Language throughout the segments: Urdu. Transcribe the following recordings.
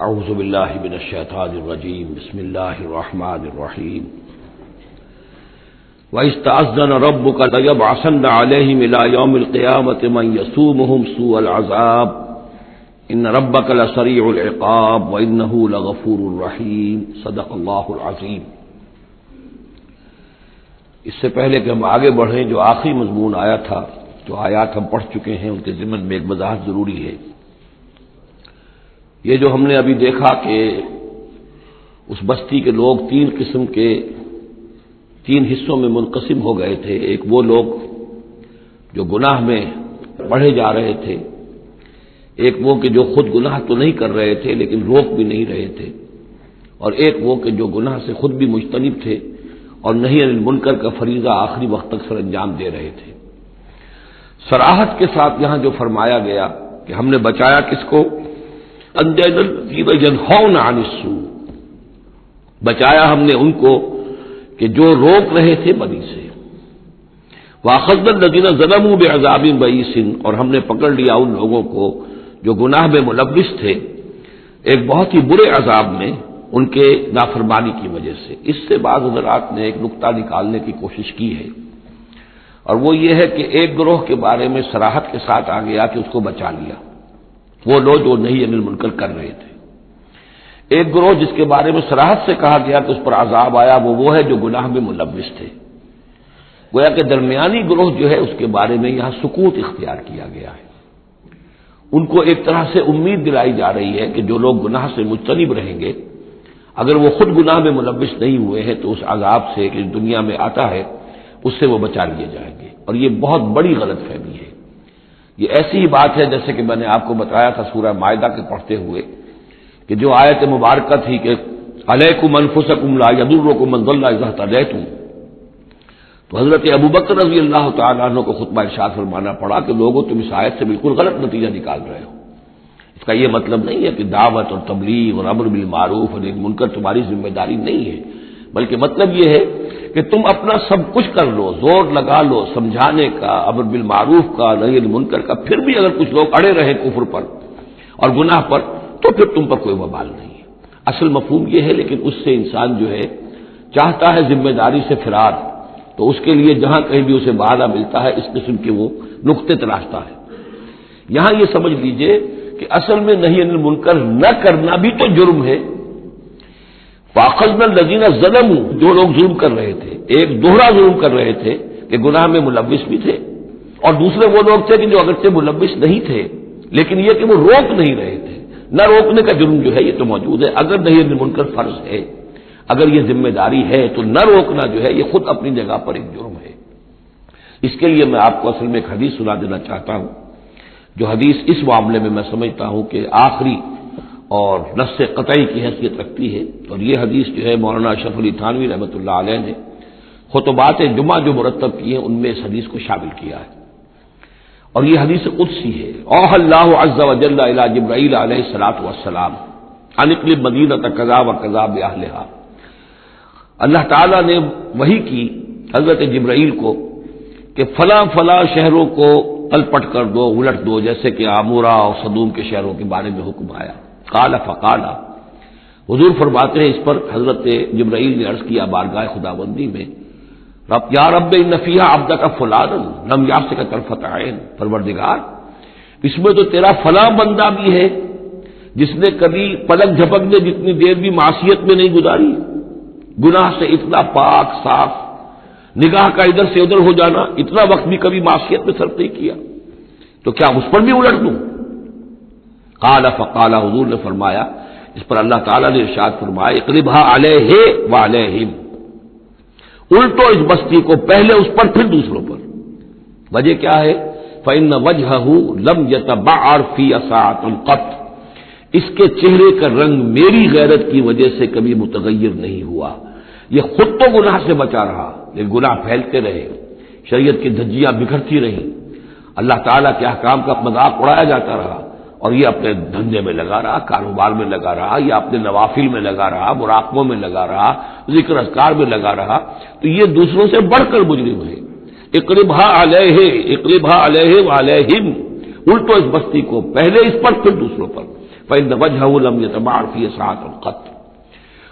اعوذ باللہ من الشیطان الرجیم بسم اللہ الرحمن الرحیم وَإِذْ تَأَذَّنَ رَبُّكَ لَيَبْعَثَنَّ عَلَيْهِمْ إِلَى يَوْمِ الْقِيَامَةِ مَنْ يَسُومُهُمْ سُوءَ الْعَذَابِ إِنَّ رَبَّكَ لَسَرِيعُ الْعِقَابِ وَإِنَّهُ لَغَفُورٌ رَحِيمٌ صدق اللہ العظیم۔ اس سے پہلے کہ ہم آگے بڑھیں، جو آخری مضمون آیا تھا، جو آیات ہم پڑھ چکے ہیں، ان کے ضمن میں ایک وضاحت ضروری ہے۔ یہ جو ہم نے ابھی دیکھا کہ اس بستی کے لوگ تین حصوں میں منقسم ہو گئے تھے۔ ایک وہ لوگ جو گناہ میں بڑھے جا رہے تھے، ایک وہ کہ جو خود گناہ تو نہیں کر رہے تھے لیکن روک بھی نہیں رہے تھے، اور ایک وہ کہ جو گناہ سے خود بھی مجتنب تھے اور نہی عن المنکر کا فریضہ آخری وقت تک سر انجام دے رہے تھے۔ صراحت کے ساتھ یہاں جو فرمایا گیا کہ ہم نے بچایا کس کو؟ انجینا الذین ینہون عن السوء، بچایا ہم نے ان کو کہ جو روک رہے تھے بدی سے۔ وَأَخَذْنَا الَّذِينَ ظَلَمُوا بِعَذَابٍ بَئِيسٍ، اور ہم نے پکڑ لیا ان لوگوں کو جو گناہ میں ملوث تھے ایک بہت ہی برے عذاب میں ان کے نافرمانی کی وجہ سے۔ اس سے بعض حضرات نے ایک نقطہ نکالنے کی کوشش کی ہے، اور وہ یہ ہے کہ ایک گروہ کے بارے میں صراحت کے ساتھ آ گیا کہ اس کو بچا لیا، وہ لوگ جو نہی عن المنکر کر رہے تھے۔ ایک گروہ جس کے بارے میں صراحت سے کہا گیا کہ اس پر عذاب آیا، وہ ہے جو گناہ میں ملوث تھے۔ گویا کہ درمیانی گروہ جو ہے اس کے بارے میں یہاں سکوت اختیار کیا گیا ہے۔ ان کو ایک طرح سے امید دلائی جا رہی ہے کہ جو لوگ گناہ سے مجتنب رہیں گے، اگر وہ خود گناہ میں ملوث نہیں ہوئے ہیں تو اس عذاب سے کہ دنیا میں آتا ہے اس سے وہ بچا لیے جائیں گے۔ اور یہ بہت بڑی غلط فہمی ہے۔ یہ ایسی ہی بات ہے جیسے کہ میں نے آپ کو بتایا تھا سورہ مائدہ کے پڑھتے ہوئے کہ جو آیت مبارکہ تھی کہ علیکم انفسکم لا یضرکم من ضل اذا اهتدیتم، تو حضرت ابوبکر رضی اللہ تعالیٰ عنہ کو خطبہ ارشاد فرمانا پڑا کہ لوگوں تم اس آیت سے بالکل غلط نتیجہ نکال رہے ہو۔ اس کا یہ مطلب نہیں ہے کہ دعوت اور تبلیغ اور امر بالمعروف اور نہی عن المنکر تمہاری ذمہ داری نہیں ہے، بلکہ مطلب یہ ہے کہ تم اپنا سب کچھ کر لو، زور لگا لو سمجھانے کا، امر بالمعروف کا، نہی عن المنکر کا، پھر بھی اگر کچھ لوگ اڑے رہے کفر پر اور گناہ پر تو پھر تم پر کوئی وبال نہیں ہے۔ اصل مفہوم یہ ہے، لیکن اس سے انسان جو ہے چاہتا ہے ذمہ داری سے فرار، تو اس کے لیے جہاں کہیں بھی اسے بہانہ ملتا ہے اس قسم کے وہ نقطے تراشتا ہے۔ یہاں یہ سمجھ لیجئے کہ اصل میں نہی عن المنکر نہ کرنا بھی تو جرم ہے۔ فَأَخَذْنَا الَّذِينَ ظَلَمُوا، جو لوگ ظلم کر رہے تھے، ایک دوہرا ظلم کر رہے تھے کہ گناہ میں ملوث بھی تھے، اور دوسرے وہ لوگ تھے کہ جو اگرچہ ملوث نہیں تھے لیکن یہ کہ وہ روک نہیں رہے تھے۔ نہ روکنے کا جرم جو ہے یہ تو موجود ہے۔ اگر نہی عن المنکر فرض ہے، اگر یہ ذمہ داری ہے، تو نہ روکنا جو ہے یہ خود اپنی جگہ پر ایک جرم ہے۔ اس کے لیے میں آپ کو اصل میں ایک حدیث سنا دینا چاہتا ہوں، جو حدیث اس معاملے میں میں سمجھتا ہوں کہ آخری اور نص قطعی کی حیثیت رکھتی ہے۔ اور یہ حدیث جو ہے مولانا اشرف علی تھانوی رحمۃ اللہ علیہ نے خطبات جمعہ جو مرتب کیے ہیں ان میں اس حدیث کو شامل کیا ہے، اور یہ حدیث قدسی ہے۔ اوحى اللہ عز وجل الی جبرائیل علیہ الصلوۃ والسلام ان اقلب مدینہ کذا وکذا باہلھا، اللہ تعالیٰ نے وحی کی حضرت جبرائیل کو کہ فلاں فلاں شہروں کو تلپٹ کر دو، الٹ دو، جیسے کہ عمورہ اور صدوم کے شہروں کے بارے میں حکم آیا۔ قال فقال، حضور فرماتے ہیں اس پر حضرت جبرائیل نے عرض کیا بارگاہ خداوندی میں، رب یا رب ان فیھا عبدک فلانا لم یمسک طرفۃ عین، پروردگار اس میں تو تیرا فلاں بندہ بھی ہے جس نے کبھی پلک جھپکنے جتنی دیر بھی معصیت میں نہیں گزاری، گناہ سے اتنا پاک صاف، نگاہ کا ادھر سے ادھر ہو جانا، اتنا وقت بھی کبھی معصیت میں صرف نہیں کیا، تو کیا اس پر بھی الٹ دوں؟ قال فقال، حضور نے فرمایا، اس پر اللہ تعالیٰ نے ارشاد فرمایا اقلبھا علیہ وعلیہم، الٹو اس بستی کو، پہلے اس پر پھر دوسروں پر۔ وجہ کیا ہے؟ فإن وجہہ لم یتبعر فی ساعۃ قط، اس کے چہرے کا رنگ میری غیرت کی وجہ سے کبھی متغیر نہیں ہوا۔ یہ خود تو گناہ سے بچا رہا لیکن گناہ پھیلتے رہے، شریعت کی دھجیاں بکھرتی رہیں، اللہ تعالیٰ کے احکام کا مذاق اڑایا جاتا رہا، اور یہ اپنے دھندے میں لگا رہا، کاروبار میں لگا رہا، یا اپنے نوافل میں لگا رہا، مراقبوں میں لگا رہا، ذکر اذکار میں لگا رہا، تو یہ دوسروں سے بڑھ کر مجرم ہے۔ اقلبھا علیہ وعلیہم، الٹو اس بستی کو، پہلے اس پر پھر دوسروں پر۔ فإن وجهه لم يتبعر فيه ساعة قط۔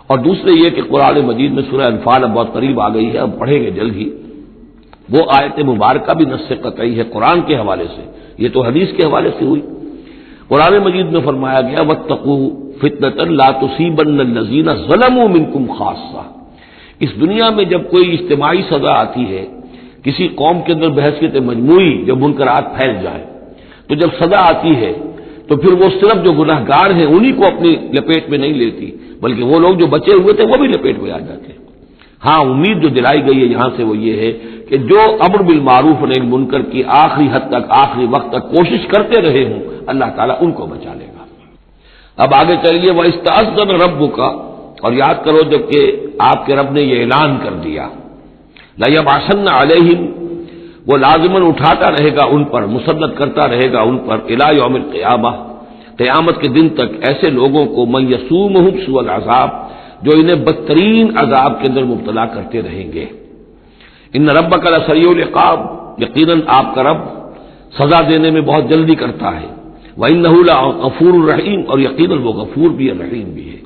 اور دوسرے یہ کہ قرآن مجید میں سورہ انفال اب بہت قریب آ گئی ہے، اب پڑھیں گے جلد ہی، وہ آیت مبارکہ بھی نص قطعی ہے قرآن کے حوالے سے، یہ تو حدیث کے حوالے سے ہوئی۔ قرآن مجید میں فرمایا گیا واتقوا فتنة لا تصيبن الذين ظلموا منكم خاصة۔ اس دنیا میں جب کوئی اجتماعی سزا آتی ہے، کسی قوم کے اندر بحثیت مجموعی جب منکرات پھیل جائیں، تو جب سزا آتی ہے تو پھر وہ صرف جو گناہ گار ہیں انہی کو اپنی لپیٹ میں نہیں لیتی، بلکہ وہ لوگ جو بچے ہوئے تھے وہ بھی لپیٹ میں آ جاتے ہیں۔ ہاں امید جو دلائی گئی ہے یہاں سے وہ یہ ہے کہ جو امر بالمعروف و نہی عن المنکر کی آخری حد تک، آخری وقت تک کوشش کرتے رہے ہوں، اللہ تعالیٰ ان کو بچا لے گا۔ اب آگے چلیے وَإِسْتَأْذَنَ رَبُّكَ، اور یاد کرو جب کہ آپ کے رب نے یہ اعلان کر دیا لَيَبْعَثَنَّ عَلَيْهِمْ، وہ لازماً اٹھاتا رہے گا ان پر، مسلط کرتا رہے گا ان پر اِلَى يَوْمِ الْقِيَامَةِ، قیامت کے دن تک ایسے لوگوں کو مَن يَسُومُهُمْ سُوءَ الْعَذَابِ، جو انہیں بدترین عذاب کے اندر مبتلا کرتے رہیں گے۔ ان ربک لسریع العقاب، یقیناً آپ کا رب سزا دینے میں بہت جلدی کرتا ہے۔ وانہ لغفور الرحیم، اور یقیناً وہ غفور بھی ہے رحیم بھی ہے۔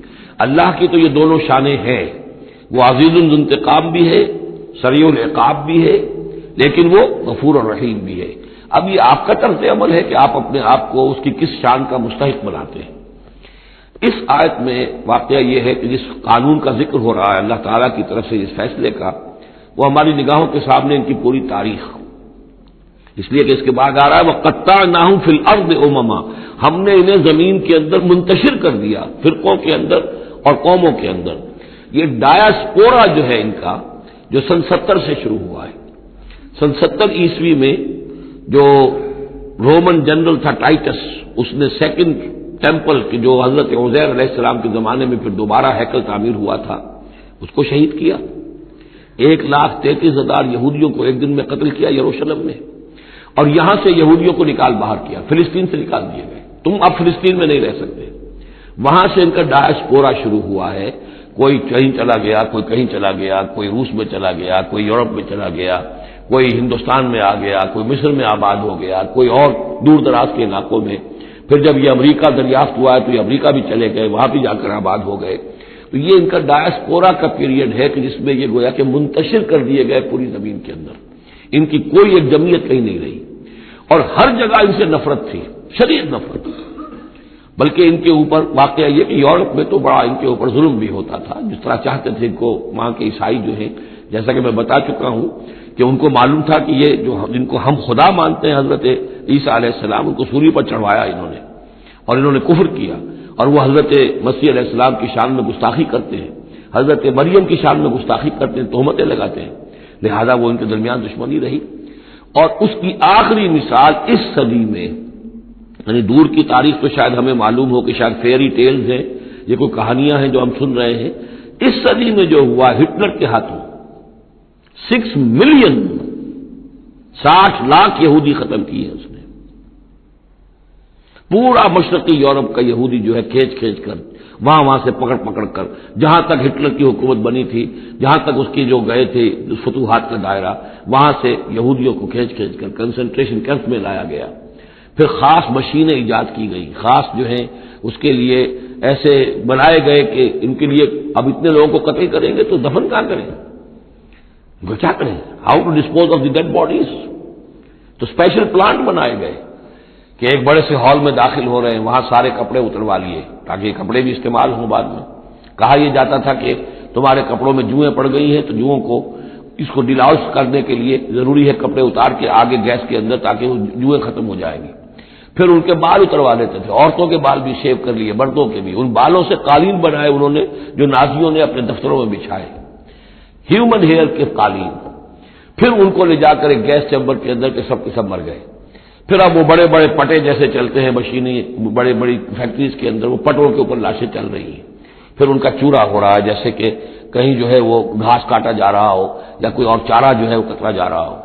اللہ کی تو یہ دونوں شانیں ہیں، وہ عزیز ذو انتقام بھی ہے، سریع العقاب بھی ہے، لیکن وہ غفور الرحیم بھی ہے۔ اب یہ آپ کا طرز عمل ہے کہ آپ اپنے آپ کو اس کی کس شان کا مستحق بناتے ہیں۔ اس آیت میں واقعہ یہ ہے کہ جس قانون کا ذکر ہو رہا ہے اللہ تعالیٰ کی طرف سے اس فیصلے کا، وہ ہماری نگاہوں کے سامنے ان کی پوری تاریخ، اس لیے کہ اس کے بعد آ رہا ہے وَقَطَّعْنَاهُمْ فِي الْأَرْضِ أُمَمًا، ہم نے انہیں زمین کے اندر منتشر کر دیا، فرقوں کے اندر اور قوموں کے اندر۔ یہ ڈایاسپورا جو ہے ان کا، جو سن 70 سے شروع ہوا ہے، سن 70 عیسوی میں جو رومن جنرل تھا ٹائٹس، اس نے سیکنڈ ٹیمپل کی جو حضرت عزیر علیہ السلام کے زمانے میں پھر دوبارہ ہیکل تعمیر ہوا تھا، اس کو شہید کیا۔ 1,33,000 یہودیوں کو ایک دن میں قتل کیا یروشلم میں، اور یہاں سے یہودیوں کو نکال باہر کیا، فلسطین سے نکال دیے گئے، تم اب فلسطین میں نہیں رہ سکتے۔ وہاں سے ان کا ڈایاسپورا شروع ہوا ہے، کوئی کہیں چلا گیا، کوئی کہیں چلا گیا، کوئی روس میں چلا گیا، کوئی یورپ میں چلا گیا، کوئی ہندوستان میں آ گیا، کوئی مصر میں آباد ہو گیا، کوئی اور دور دراز کے علاقوں میں۔ پھر جب یہ امریکہ دریافت ہوا ہے تو یہ امریکہ بھی چلے گئے، وہاں بھی جا کر آباد ہو گئے۔ تو یہ ان کا ڈایاسپورا کا پیریڈ ہے کہ جس میں یہ گویا کہ منتشر کر دیے گئے پوری زمین کے اندر، ان کی کوئی ایک جمعیت کہیں نہیں رہی، اور ہر جگہ ان سے نفرت تھی، شدید نفرت۔ بلکہ ان کے اوپر واقعہ یہ کہ یورپ میں تو بڑا ان کے اوپر ظلم بھی ہوتا تھا، جس طرح چاہتے تھے ان کو وہاں کے عیسائی جو ہیں، جیسا کہ میں بتا چکا ہوں کہ ان کو معلوم تھا کہ یہ جو جن کو ہم خدا مانتے ہیں حضرت عیسیٰ علیہ السلام، ان کو سولی پر چڑھوایا انہوں نے، اور انہوں نے کفر کیا، اور وہ حضرت مسیح علیہ السلام کی شان میں گستاخی کرتے ہیں، حضرت مریم کی شان میں گستاخی کرتے ہیں، تہمتیں لگاتے ہیں، لہذا وہ ان کے درمیان دشمنی رہی۔ اور اس کی آخری مثال اس صدی میں، یعنی دور کی تاریخ تو شاید ہمیں معلوم ہو کہ شاید فیری ٹیلز ہیں، یہ کوئی کہانیاں ہیں جو ہم سن رہے ہیں، اس صدی میں جو ہوا ہٹلر کے ہاتھوں 6 ملین 60 لاکھ یہودی ختم کیے اس نے۔ پورا مشرقی یورپ کا یہودی جو ہے کھینچ کھینچ کر وہاں سے پکڑ پکڑ کر، جہاں تک ہٹلر کی حکومت بنی تھی، جہاں تک اس کی جو گئے تھے فتوحات کا دائرہ، وہاں سے یہودیوں کو کھینچ کھینچ کر کنسنٹریشن کیمپ میں لایا گیا۔ پھر خاص مشینیں ایجاد کی گئی، خاص جو ہیں اس کے لیے ایسے بنائے گئے کہ ان کے لیے اب اتنے لوگوں کو قتل کریں گے تو دفن کہاں کریں، کیا کریں، how to dispose of the dead bodies. تو اسپیشل پلانٹ بنائے گئے کہ ایک بڑے سے ہال میں داخل ہو رہے ہیں، وہاں سارے کپڑے اتروا لیے تاکہ یہ کپڑے بھی استعمال ہوں بعد میں۔ کہا یہ جاتا تھا کہ تمہارے کپڑوں میں جوئیں پڑ گئی ہیں تو جوؤں کو اس کو ڈیلاؤس کرنے کے لیے ضروری ہے کپڑے اتار کے آگے گیس کے اندر تاکہ وہ جوئیں ختم ہو جائیں گی۔ پھر ان کے بال اتروا دیتے تھے، عورتوں کے بال بھی شیو کر لیے، مردوں کے بھی، ان بالوں سے قالین بنائے انہوں نے جو نازیوں نے اپنے دفتروں میں بچھائے، ہیومن ہیئر کے قالین۔ پھر ان کو لے جا کر ایک گیس چیمبر کے اندر کے سب مر گئے۔ پھر اب وہ بڑے بڑے پٹے جیسے چلتے ہیں مشینیں، بڑے بڑی فیکٹریز کے اندر وہ پٹوں کے اوپر لاشیں چل رہی ہیں، پھر ان کا چورا ہو رہا ہے، جیسے کہ کہیں جو ہے وہ گھاس کاٹا جا رہا ہو یا کوئی اور چارہ جو ہے وہ کترا جا رہا ہو۔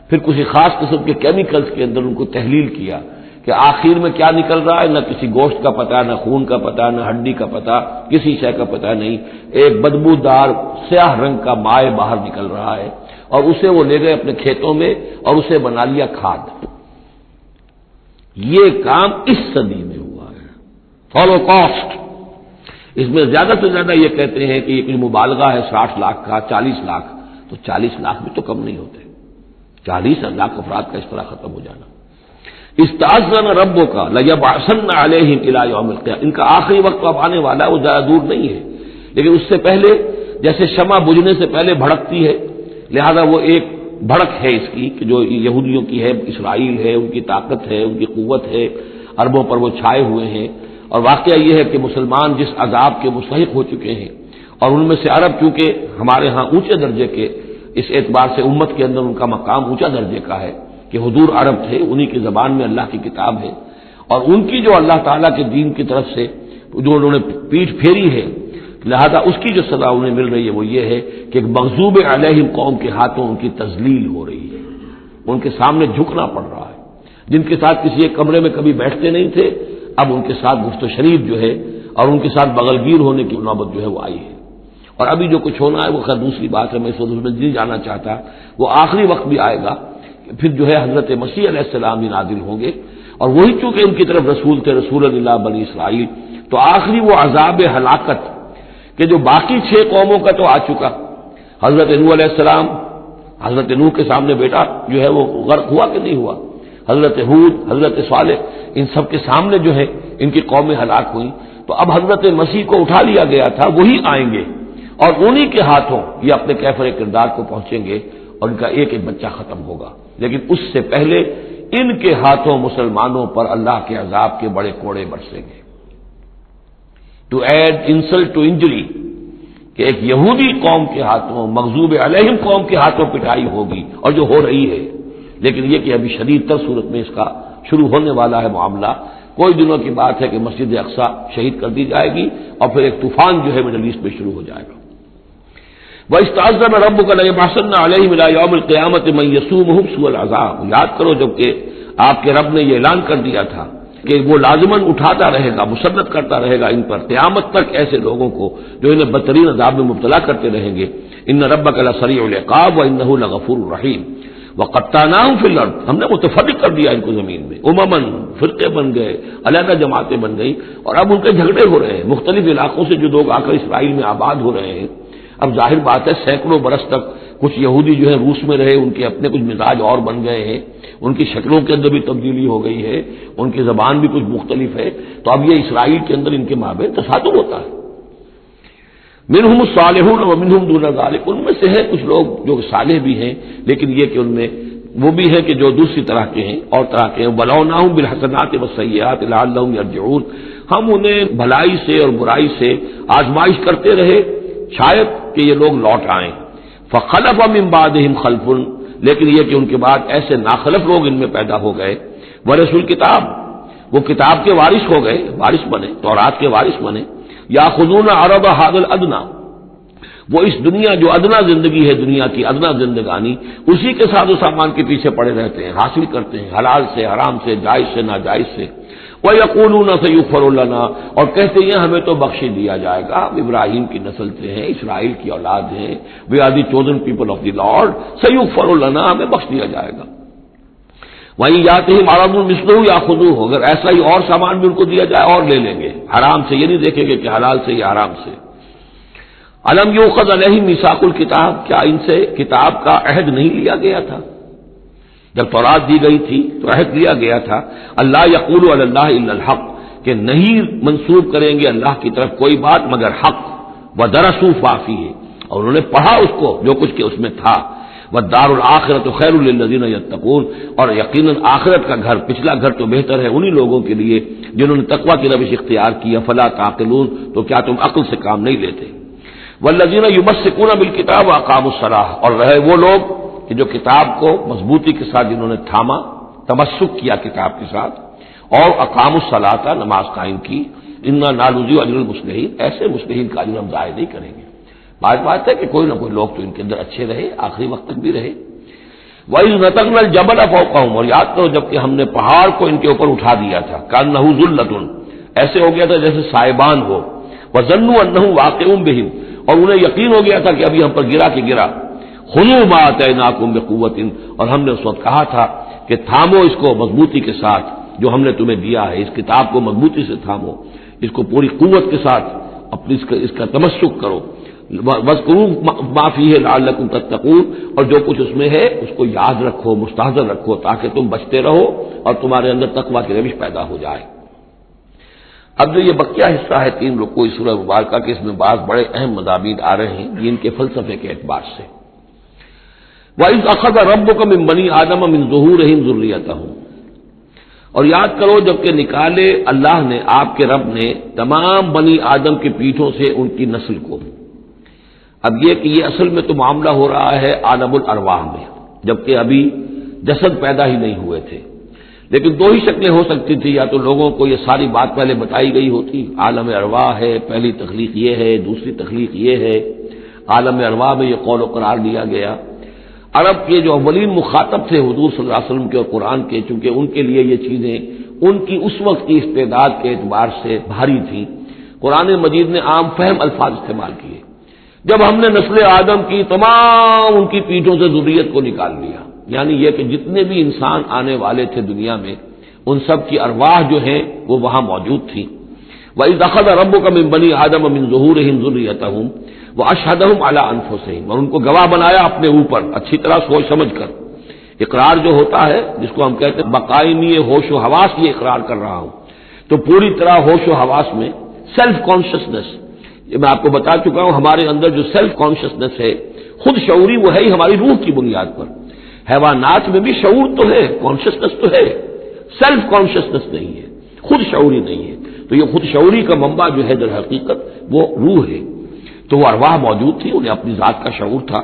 پھر کسی خاص قسم کے کیمیکلز کے اندر ان کو تحلیل کیا کہ آخر میں کیا نکل رہا ہے، نہ کسی گوشت کا پتہ، نہ خون کا پتہ، نہ ہڈی کا پتہ، کسی شے کا پتہ نہیں، ایک بدبودار سیاہ رنگ کا مائع باہر نکل رہا ہے، اور اسے وہ لے گئے اپنے کھیتوں میں اور اسے بنا لیا کھاد۔ یہ کام اس صدی میں ہوا ہے، ہولوکاسٹ. اس میں زیادہ سے زیادہ یہ کہتے ہیں کہ یہ کوئی مبالغہ ہے 60 لاکھ کا، 40 لاکھ. تو 40 لاکھ بھی تو کم نہیں ہوتے. 40 لاکھ افراد کا اس طرح ختم ہو جانا. استأذن ربک لیبعثن علیہم الی یوم القیامہ. ان کا آخری وقت اب آنے والا ہے، وہ زیادہ دور نہیں ہے، لیکن اس سے پہلے جیسے شمع بجھنے سے پہلے بھڑکتی ہے، لہذا وہ ایک بھڑک ہے اس کی کہ جو یہودیوں کی ہے، اسرائیل ہے، ان کی طاقت ہے، ان کی قوت ہے، عربوں پر وہ چھائے ہوئے ہیں. اور واقعہ یہ ہے کہ مسلمان جس عذاب کے مستحق ہو چکے ہیں، اور ان میں سے عرب چونکہ ہمارے ہاں اونچے درجے کے، اس اعتبار سے امت کے اندر ان کا مقام اونچا درجے کا ہے کہ حضور عرب تھے، انہی کی زبان میں اللہ کی کتاب ہے، اور ان کی جو اللہ تعالیٰ کے دین کی طرف سے جو انہوں نے پیٹھ پھیری ہے، لہذا اس کی جو سزا انہیں مل رہی ہے وہ یہ ہے کہ ایک مغضوب علیہم قوم کے ہاتھوں ان کی تذلیل ہو رہی ہے، ان کے سامنے جھکنا پڑ رہا ہے. جن کے ساتھ کسی ایک کمرے میں کبھی بیٹھتے نہیں تھے، اب ان کے ساتھ گفت و شنید جو ہے اور ان کے ساتھ بغلگیر ہونے کی نوبت جو ہے وہ آئی ہے. اور ابھی جو کچھ ہونا ہے وہ خیر دوسری بات ہے، میں اس وقت میں نہیں جانا چاہتا. وہ آخری وقت بھی آئے گا کہ پھر جو ہے حضرت مسیح علیہ السلام بھی نازل ہوں گے، اور وہی چونکہ ان کی طرف رسول تھے، رسول اللہ بنی اسرائیل. تو آخری وہ عذاب ہلاکت کہ جو باقی 6 قوموں کا تو آ چکا. حضرت نوح علیہ السلام، حضرت نوح کے سامنے بیٹا جو ہے وہ غرق ہوا کہ نہیں ہوا، حضرت ہود، حضرت صالح، ان سب کے سامنے جو ہے ان کی قومیں ہلاک ہوئیں. تو اب حضرت مسیح کو اٹھا لیا گیا تھا، وہی آئیں گے اور انہی کے ہاتھوں یہ اپنے کیفر کردار کو پہنچیں گے اور ان کا ایک ایک بچہ ختم ہوگا. لیکن اس سے پہلے ان کے ہاتھوں مسلمانوں پر اللہ کے عذاب کے بڑے کوڑے برسیں گے. To add insult to injury کہ ایک یہودی قوم کے ہاتھوں، مغضوب علیہم قوم کے ہاتھوں پٹائی ہوگی، اور جو ہو رہی ہے. لیکن یہ کہ ابھی شدید تر صورت میں اس کا شروع ہونے والا ہے معاملہ. کوئی دنوں کی بات ہے کہ مسجد اقصی شہید کر دی جائے گی، اور پھر ایک طوفان جو ہے مڈل ایسٹ میں شروع ہو جائے گا. وَإِسْتَأْذَنَ رَبُّكَ لَيَبْعَثَنَّ عَلَيْهِمْ إِلَىٰ يَوْمِ الْقِيَامَةِ مَن يَسُومُهُمْ سُوءَ الْعَذَابِ. یاد کرو جبکہ آپ کے رب نے یہ اعلان کر دیا تھا کہ وہ لازماً اٹھاتا رہے گا، مسلط کرتا رہے گا ان پر قیامت تک ایسے لوگوں کو جو انہیں بدترین عذاب میں مبتلا کرتے رہیں گے. ان ربک لسریع العقاب وانہ لغفور رحیم. وقطعناہم فی الارض، ہم نے متفرق کر دیا ان کو زمین میں، امماً، فرقے بن گئے، علیحدہ جماعتیں بن گئی، اور اب ان کے جھگڑے ہو رہے ہیں. مختلف علاقوں سے جو لوگ آ کر اسرائیل میں آباد ہو رہے ہیں. اب ظاہر بات ہے سینکڑوں برس تک کچھ یہودی جو ہے روس میں رہے، ان کے اپنے کچھ مزاج اور بن گئے ہیں، ان کی شکلوں کے اندر بھی تبدیلی ہو گئی ہے، ان کی زبان بھی کچھ مختلف ہے. تو اب یہ اسرائیل کے اندر ان کے مابین تصادم ہوتا ہے. منہم الصالحون ومنہم دون ذلک، ان میں سے ہے کچھ لوگ جو صالح بھی ہیں، لیکن یہ کہ ان میں وہ بھی ہے کہ جو دوسری طرح کے ہیں اور طرح کے ہیں. بلوناہم بالحسنات والسیئات لعلہم یرجعون، ہم انہیں بھلائی سے اور برائی سے آزمائش کرتے رہے شاید کہ یہ لوگ لوٹ آئیں. فخلف من بعدہم خلف، لیکن یہ کہ ان کے بعد ایسے ناخلف لوگ ان میں پیدا ہو گئے. ورثوا الکتاب، وہ کتاب کے وارث ہو گئے، وارث بنے، تورات کے وارث بنے. یاخذون عرض هذا الادنی، وہ اس دنیا جو ادنا زندگی ہے، دنیا کی ادنا زندگانی، اسی کے ساز و سامان کے پیچھے پڑے رہتے ہیں، حاصل کرتے ہیں حلال سے، حرام سے، جائز سے، ناجائز سے. وَيَقُولُونَ سَيُغْفَرُ لَنَا، اور کہتے ہیں ہمیں تو بخش دیا جائے گا، ہم ابراہیم کی نسل سے ہیں، اسرائیل کی اولاد ہیں، we are the chosen people of the lord, سَيُغْفَرُ لَنَا، ہمیں بخش دیا جائے گا. وہیں یاتہم عرض مثلہ یاخذوہ، اگر ایسا ہی اور سامان بھی ان کو دیا جائے اور لے لیں گے. حرام سے یہ نہیں دیکھیں گے کہ حلال سے یا حرام سے. الم یؤخذ علیہم میثاق الکتاب، کیا ان سے کتاب کا عہد نہیں لیا گیا تھا؟ جب تورات دی گئی تھی تو عہد لیا گیا تھا اللہ یقول علی اللہ الا الحق، کہ نہیں منسوب کریں گے اللہ کی طرف کوئی بات مگر حق. ودرسوا ما فیہ، اور انہوں نے پڑھا اس کو جو کچھ کہ اس میں تھا. والدار الآخرۃ خیر للذین یتقون، اور یقیناً آخرت کا گھر، پچھلا گھر تو بہتر ہے انہی لوگوں کے لیے جنہوں نے تقوی کی روش اختیار کی. فلا تعقلون، تو کیا تم عقل سے کام نہیں لیتے؟ والذین یمسکون بالکتاب واقاموا الصلاۃ، اور رہے وہ لوگ کہ جو کتاب کو مضبوطی کے ساتھ جنہوں نے تھاما، تمسک کیا کتاب کے ساتھ، اور اقاموا الصلاۃ، نماز قائم کی. انا لا نضيع اجر المصلحین، ایسے مصلحین کا اجر ہم ضائع نہیں کریں گے. بات ہے کہ کوئی نہ کوئی لوگ تو ان کے اندر اچھے رہے، آخری وقت تک بھی رہے. وَإِذْ نَتَقْنَا الْجَبَلَ فَوْقَهُمْ، اور یاد کرو جب کہ ہم نے پہاڑ کو ان کے اوپر اٹھا دیا تھا. كَأَنَّهُ ذُلَّةٌ، ایسے ہو گیا تھا جیسے سائبان ہو. وَظَنُّوا أَنَّهُ وَاقِعٌ بِهِمْ، اور انہیں یقین ہو گیا تھا کہ ابھی ہم پر گرا کہ گرا. خُذُوا مَا آتَيْنَاكُمْ بِقُوَّةٍ، اور ہم نے اس وقت کہا تھا کہ تھامو اس کو مضبوطی کے ساتھ جو ہم نے تمہیں دیا ہے، اس کتاب کو مضبوطی سے تھامو. اس کو پوری قوت کے ساتھ اپنی اس کا تمسک کرو، وَاذْكُرُوا مَا فِيهِ لَعَلَّكُمْ تَتَّقُونَ، اور جو کچھ اس میں ہے اس کو یاد رکھو، مستحضر رکھو، تاکہ تم بچتے رہو اور تمہارے اندر تقویٰ کی روش پیدا ہو جائے۔ اب جو یہ بقیہ حصہ ہے 3 رکوع اس سورہ مبارکہ کے، اس میں بعض بڑے اہم مضامین آ رہے ہیں دین کے فلسفے کے اعتبار سے۔ وَإِذْ أَخَذَ رَبُّكَ مِن بَنِي آدَمَ مِن ظُهُورِهِمْ ذُرِّيَّتَهُمْ، اور یاد کرو جب کہ نکالے اللہ نے، آپ کے رب نے، تمام بنی آدم کی پیٹھوں سے ان کی نسل کو۔ اب یہ کہ یہ اصل میں تو معاملہ ہو رہا ہے عالم الارواح میں، جبکہ ابھی جسد پیدا ہی نہیں ہوئے تھے، لیکن 2 ہی شکلیں ہو سکتی تھی، یا تو لوگوں کو یہ ساری بات پہلے بتائی گئی ہوتی، عالم ارواح ہے، پہلی تخلیق یہ ہے، دوسری تخلیق یہ ہے، عالم ارواح میں یہ قول و قرار دیا گیا۔ عرب کے جو اولین مخاطب تھے حضور صلی اللہ علیہ وسلم کے اور قرآن کے، چونکہ ان کے لیے یہ چیزیں ان کی اس وقت کی استعداد کے اعتبار سے بھاری تھیں، قرآن مجید نے عام فہم الفاظ استعمال کیے۔ جب ہم نے نسل آدم کی تمام ان کی پیٹھوں سے ذریت کو نکال لیا، یعنی یہ کہ جتنے بھی انسان آنے والے تھے دنیا میں، ان سب کی ارواح جو ہیں وہ وہاں موجود تھیں۔ وَإِذْ أَخَذَ رَبُّكَ مِن بَنِي آدَمَ مِن ظُهُورِهِمْ ذُرِّيَّتَهُمْ وَأَشْهَدَهُمْ عَلَىٰ أَنفُسِهِمْ، اور ان کو گواہ بنایا اپنے اوپر، اچھی طرح سوچ سمجھ کر۔ اقرار جو ہوتا ہے جس کو ہم کہتے ہیں بقائمی ہوش و حواس، یہ اقرار کر رہا ہوں، تو پوری طرح ہوش و حواس میں سیلف کانشسنس، یہ میں آپ کو بتا چکا ہوں، ہمارے اندر جو سیلف کانشسنس ہے، خود شعوری، وہ ہے ہی ہماری روح کی بنیاد پر۔ حیوانات میں بھی شعور تو ہے، کانشسنس تو ہے، سیلف کانشسنس نہیں ہے، خود شعوری نہیں ہے، تو یہ خود شعوری کا منبع جو ہے در حقیقت وہ روح ہے۔ تو وہ ارواح موجود تھی، انہیں اپنی ذات کا شعور تھا۔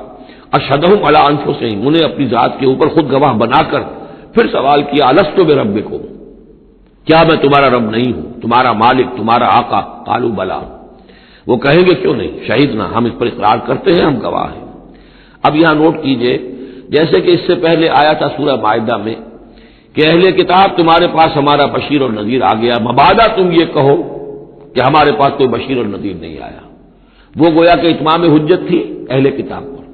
اشہدہم علی انفسہم، انہیں اپنی ذات کے اوپر خود گواہ بنا کر پھر سوال کیا، الست بربکم، کیا میں تمہارا رب نہیں ہوں، تمہارا مالک، تمہارا آقا؟ قالوا بلا، وہ کہیں گے کیوں نہیں، شہیدنا، ہم اس پر اقرار کرتے ہیں، ہم گواہ ہیں۔ اب یہاں نوٹ کیجئے، جیسے کہ اس سے پہلے آیا تھا سورہ مائدہ میں کہ اہل کتاب تمہارے پاس ہمارا بشیر اور نذیر آ گیا، مبادا تم یہ کہو کہ ہمارے پاس کوئی بشیر اور نذیر نہیں آیا، وہ گویا کہ اتمام حجت تھی اہل کتاب پر۔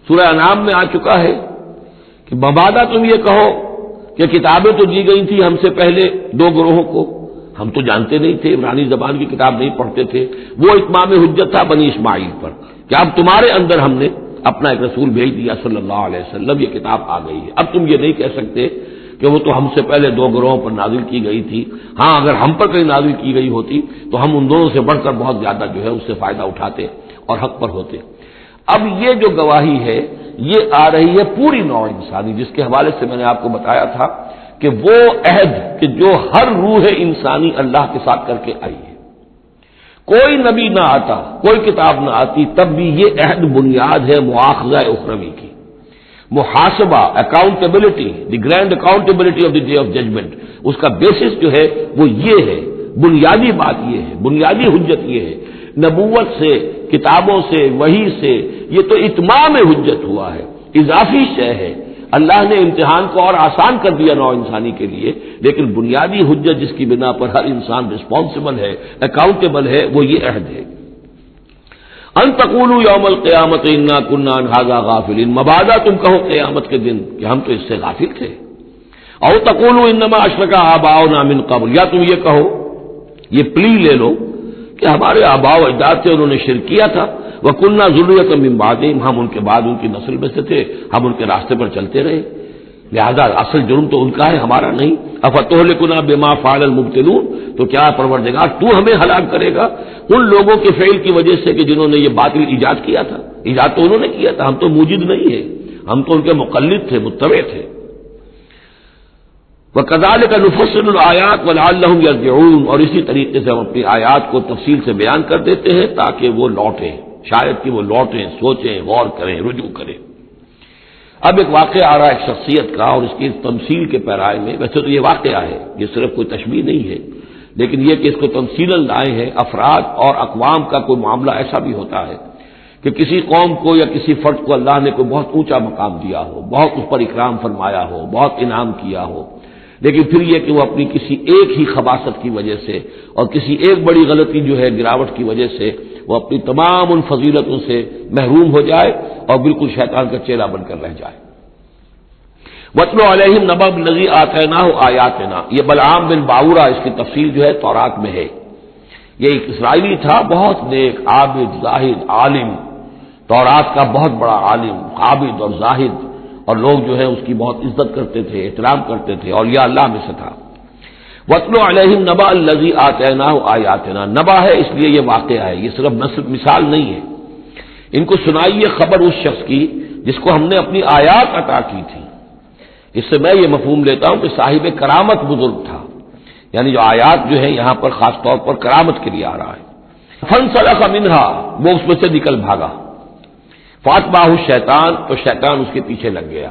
سورہ انعام میں آ چکا ہے کہ مبادا تم یہ کہو کہ کتابیں تو دی گئی تھی ہم سے پہلے 2 گروہوں کو، ہم تو جانتے نہیں تھے، عبرانی زبان کی کتاب نہیں پڑھتے تھے، وہ اتمام حجت تھا بنی اسماعیل پر کہ اب تمہارے اندر ہم نے اپنا ایک رسول بھیج دیا صلی اللہ علیہ وسلم، یہ کتاب آ گئی ہے۔ اب تم یہ نہیں کہہ سکتے کہ وہ تو ہم سے پہلے 2 گروہوں پر نازل کی گئی تھی، ہاں اگر ہم پر کہیں نازل کی گئی ہوتی تو ہم ان دونوں سے بڑھ کر بہت زیادہ جو ہے اس سے فائدہ اٹھاتے اور حق پر ہوتے۔ اب یہ جو گواہی ہے یہ آ رہی ہے پوری نوع انسانی، جس کے حوالے سے میں نے آپ کو بتایا تھا کہ وہ عہد کہ جو ہر روح انسانی اللہ کے ساتھ کر کے آئی ہے، کوئی نبی نہ آتا، کوئی کتاب نہ آتی، تب بھی یہ عہد بنیاد ہے مواخذہ اخروی کی، محاسبہ، accountability, the grand accountability of the day of judgement, اس کا بیسس جو ہے وہ یہ ہے، بنیادی بات یہ ہے، بنیادی حجت یہ ہے۔ نبوت سے، کتابوں سے، وحی سے، یہ تو اتمام حجت ہوا ہے، اضافی شے ہے۔ اللہ نے امتحان کو اور آسان کر دیا نوع انسانی کے لیے، لیکن بنیادی حجت جس کی بنا پر ہر انسان رسپانسبل ہے، اکاؤنٹیبل ہے، وہ یہ عہد ہے۔ ان تقولوا یوم القیامت انا کنا عن ھذا غافلین، مبادا تم کہو قیامت کے دن کہ ہم تو اس سے غافل تھے۔ او تقولوا انما اشرک آباؤنا من قبل، یا تم یہ کہو، یہ پلی لے لو کہ ہمارے آباء و اجداد سے انہوں نے شرک کیا تھا، وَكُنَّا ذُرِّيَّةً مِّن بَعْدِهِمْ، ہم ان کے بعد ان کی نسل میں سے تھے، ہم ان کے راستے پر چلتے رہے، لہذا اصل جرم تو ان کا ہے، ہمارا نہیں۔ أَفَتُهْلِكُنَا بِمَا فَعَلَ الْمُبْطِلُونَ، تو کیا پروردگار تو ہمیں ہلاک کرے گا ان لوگوں کے فعل کی وجہ سے کہ جنہوں نے یہ باطل ایجاد کیا تھا؟ ایجاد تو انہوں نے کیا تھا، ہم تو موجد نہیں ہیں، ہم تو ان کے مقلد تھے، متبع تھے۔ وَكَذَلِكَ نُفَصِّلُ الْآيَاتِ وَلَعَلَّهُمْ يَرْجِعُونَ، اور اسی طریقے سے ہم اپنی آیات کو تفصیل سے بیان کر دیتے ہیں تاکہ وہ لوٹیں، شاید کہ وہ لوٹیں، سوچیں، غور کریں، رجوع کریں۔ اب ایک واقعہ آ رہا ہے ایک شخصیت کا، اور اس کی تمثیل کے پیرائے میں، ویسے تو یہ واقعہ ہے، یہ صرف کوئی تشبیہ نہیں ہے، لیکن یہ کہ اس کو تمثیلاً لائے ہیں۔ افراد اور اقوام کا کوئی معاملہ ایسا بھی ہوتا ہے کہ کسی قوم کو یا کسی فرد کو اللہ نے کوئی بہت اونچا مقام دیا ہو، بہت اس پر اکرام فرمایا ہو، بہت انعام کیا ہو، لیکن پھر یہ کہ وہ اپنی کسی ایک ہی خباثت کی وجہ سے اور کسی ایک بڑی غلطی جو ہے گراوٹ کی وجہ سے وہ اپنی تمام ان فضیلتوں سے محروم ہو جائے اور بالکل شیطان کا چیلا بن کر رہ جائے۔ وَاتْلُ عَلَيْهِمْ نَبَأَ الَّذِي آتَيْنَاهُ آيَاتِنَا، یہ بلعام بن باورہ، اس کی تفصیل جو ہے تورات میں ہے، یہ ایک اسرائیلی تھا، بہت نیک، عابد، زاہد، عالم، تورات کا بہت بڑا عالم، عابد اور زاہد، اور لوگ جو ہے اس کی بہت عزت کرتے تھے، احترام کرتے تھے، اور یہ اللہ میں سے تھا۔ وَاتْلُ عَلَيْهِمْ نَبَأَ الَّذِي آتَيْنَاهُ آيَاتِنَا، نبا ہے اس لیے یہ واقعہ ہے، یہ صرف مثال نہیں ہے۔ ان کو سنائیے خبر اس شخص کی جس کو ہم نے اپنی آیات عطا کی تھی۔ اس سے میں یہ مفہوم لیتا ہوں کہ صاحب کرامت بزرگ تھا، یعنی جو آیات جو ہے یہاں پر خاص طور پر کرامت کے لیے آ رہا ہے۔ فَانْسَلَخَ مِنْهَا، وہ اس میں سے نکل بھاگا۔ فَأَتْبَعَهُ الشَّيْطَانُ، تو شیطان اس کے پیچھے لگ گیا۔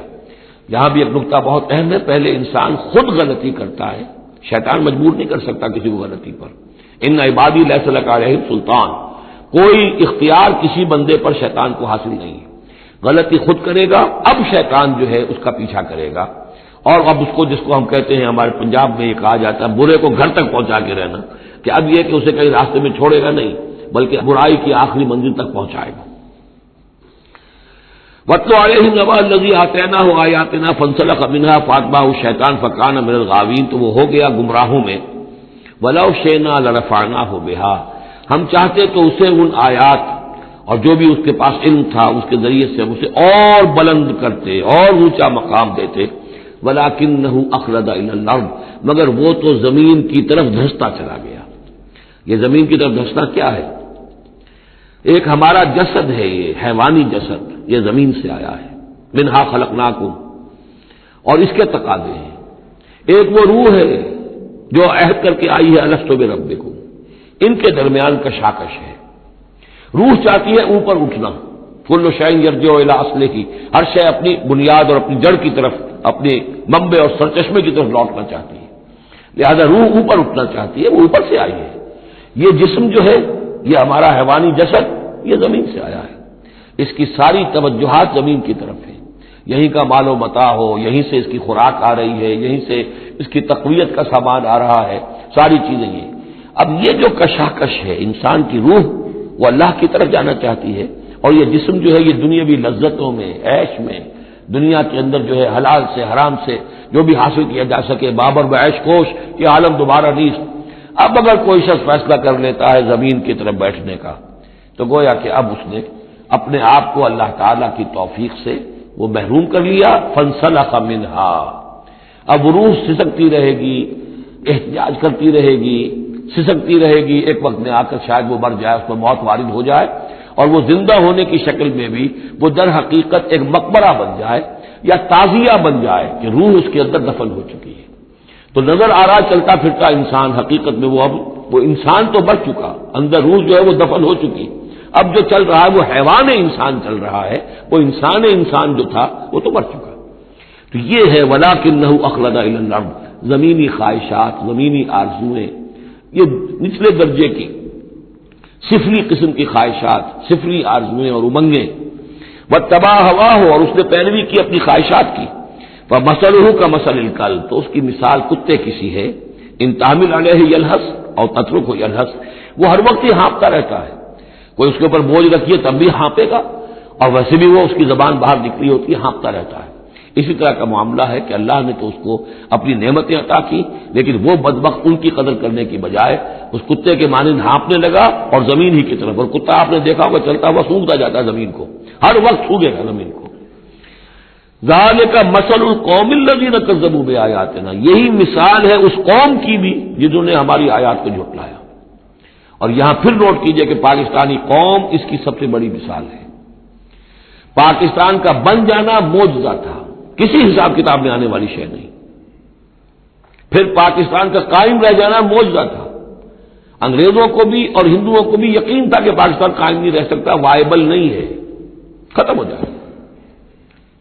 یہاں بھی ایک نقطہ بہت اہم ہے، پہلے انسان خود غلطی کرتا ہے، شیطان مجبور نہیں کر سکتا کسی کو غلطی پر۔ ان عبادی لیس لک علیہم سلطان، کوئی اختیار کسی بندے پر شیطان کو حاصل نہیں ہے۔ غلطی خود کرے گا، اب شیطان جو ہے اس کا پیچھا کرے گا، اور اب اس کو، جس کو ہم کہتے ہیں ہمارے پنجاب میں یہ کہا جاتا ہے برے کو گھر تک پہنچا کے رہنا، کہ اب یہ کہ اسے کہیں راستے میں چھوڑے گا نہیں، بلکہ برائی کی آخری منزل تک پہنچائے گا۔ وَاتْلُ عَلَيْهِمْ نَبَأَ الَّذِي آتَيْنَاهُ آيَاتِنَا فَانْسَلَخَ مِنْهَا فَأَتْبَعَهُ الشَّيْطَانُ فَكَانَ مِنَ الْغَاوِينَ، تو وہ ہو گیا گمراہوں میں۔ وَلَوْ شِئْنَا لَرَفَعْنَاهُ بِهَا، ہم چاہتے تو اسے ان آیات اور جو بھی اس کے پاس علم تھا اس کے ذریعے سے ہم اسے اور بلند کرتے اور اونچا مقام دیتے۔ وَلَكِنَّهُ أَخْلَدَ إِلَى الْأَرْضِ، مگر وہ تو زمین کی طرف دھستا چلا گیا۔ یہ زمین کی طرف دھسنا کیا ہے؟ ایک ہمارا جسد ہے، یہ حیوانی جسد، یہ زمین سے آیا ہے۔ منہا خلقناکم، اور اس کے تقاضے ہیں۔ ایک وہ روح ہے جو عہد کر کے آئی ہے الستو بربکم، ان کے درمیان کشاکش ہے۔ روح چاہتی ہے اوپر اٹھنا، کل شیء یرجع الی اصلہ، ہر شے اپنی بنیاد اور اپنی جڑ کی طرف، اپنے منبع اور سرچشمے کی طرف لوٹنا چاہتی ہے، لہذا روح اوپر اٹھنا چاہتی ہے، وہ اوپر سے آئی ہے۔ یہ جسم جو ہے، یہ ہمارا حیوانی جسد، یہ زمین سے آیا ہے، اس کی ساری توجہات زمین کی طرف ہیں، یہیں کا مال و متاع ہو، یہیں سے اس کی خوراک آ رہی ہے، یہیں سے اس کی تقویت کا سامان آ رہا ہے، ساری چیزیں یہ۔ اب یہ جو کشاکش ہے، انسان کی روح وہ اللہ کی طرف جانا چاہتی ہے، اور یہ جسم جو ہے یہ دنیاوی لذتوں میں، عیش میں، دنیا کے اندر جو ہے حلال سے حرام سے جو بھی حاصل کیا جا سکے، بابر بعیش کوش، یہ عالم دوبارہ نیست۔ اب اگر کوئی شخص فیصلہ کر لیتا ہے زمین کی طرف بیٹھنے کا، تو گویا کہ اب اس نے اپنے آپ کو اللہ تعالی کی توفیق سے وہ محروم کر لیا۔ فانسلخ منہا، اب روح سسکتی رہے گی، احتجاج کرتی رہے گی، سسکتی رہے گی، ایک وقت میں آ کر شاید وہ مر جائے، اس پر موت وارد ہو جائے، اور وہ زندہ ہونے کی شکل میں بھی وہ در حقیقت ایک مقبرہ بن جائے یا تعزیہ بن جائے کہ روح اس کے اندر دفن ہو چکی ہے۔ تو نظر آ رہا چلتا پھرتا انسان، حقیقت میں وہ انسان تو مر چکا، اندر روح جو ہے وہ دفن ہو چکی، اب جو چل رہا ہے وہ حیوان انسان چل رہا ہے، وہ انسان جو تھا وہ تو مر چکا۔ تو یہ ہے وَلَكِنَّهُ أَخْلَدَ إِلَى الْأَرْضِ، زمینی خواہشات، زمینی آرزوئیں، یہ نچلے درجے کی صفری قسم کی خواہشات، صفری آرزوئیں اور امنگیں۔ وَاتَّبَعَ هَوَاهُ، اور اس نے پیروی کی اپنی خواہشات کی۔ فَمَثَلُهُ كَمَثَلِ الْكَلْبِ، تو اس کی مثال کتے کی سی ہے۔ إِن تَحْمِلْ عَلَيْهِ يَلْهَثْ أَوْ تَتْرُكْهُ يَلْهَثْ، وہ ہر وقت ہی ہانپتا رہتا ہے، کوئی اس کے اوپر بوجھ رکھیے تب بھی ہانپے گا، اور ویسے بھی وہ اس کی زبان باہر نکلی ہوتی ہے، ہانپتا رہتا ہے۔ اسی طرح کا معاملہ ہے کہ اللہ نے تو اس کو اپنی نعمتیں عطا کی، لیکن وہ بدبخت ان کی قدر کرنے کی بجائے اس کتے کے مانند ہانپنے لگا اور زمین ہی کی طرف، اور کتا آپ نے دیکھا ہوگا چلتا ہوا سونگتا جاتا ہے زمین کو، ہر وقت سونگے گا زمین کو۔ ذالک مثل القوم الذین کذبوا بآیاتنا، یہی مثال ہے اس قوم کی بھی جنہوں نے ہماری آیات کو جھٹلایا۔ اور یہاں پھر نوٹ کیجئے کہ پاکستانی قوم اس کی سب سے بڑی مثال ہے۔ پاکستان کا بن جانا معجزہ تھا، کسی حساب کتاب میں آنے والی شے نہیں۔ پھر پاکستان کا قائم رہ جانا معجزہ تھا، انگریزوں کو بھی اور ہندوؤں کو بھی یقین تھا کہ پاکستان قائم نہیں رہ سکتا، وائبل نہیں ہے، ختم ہو جائے،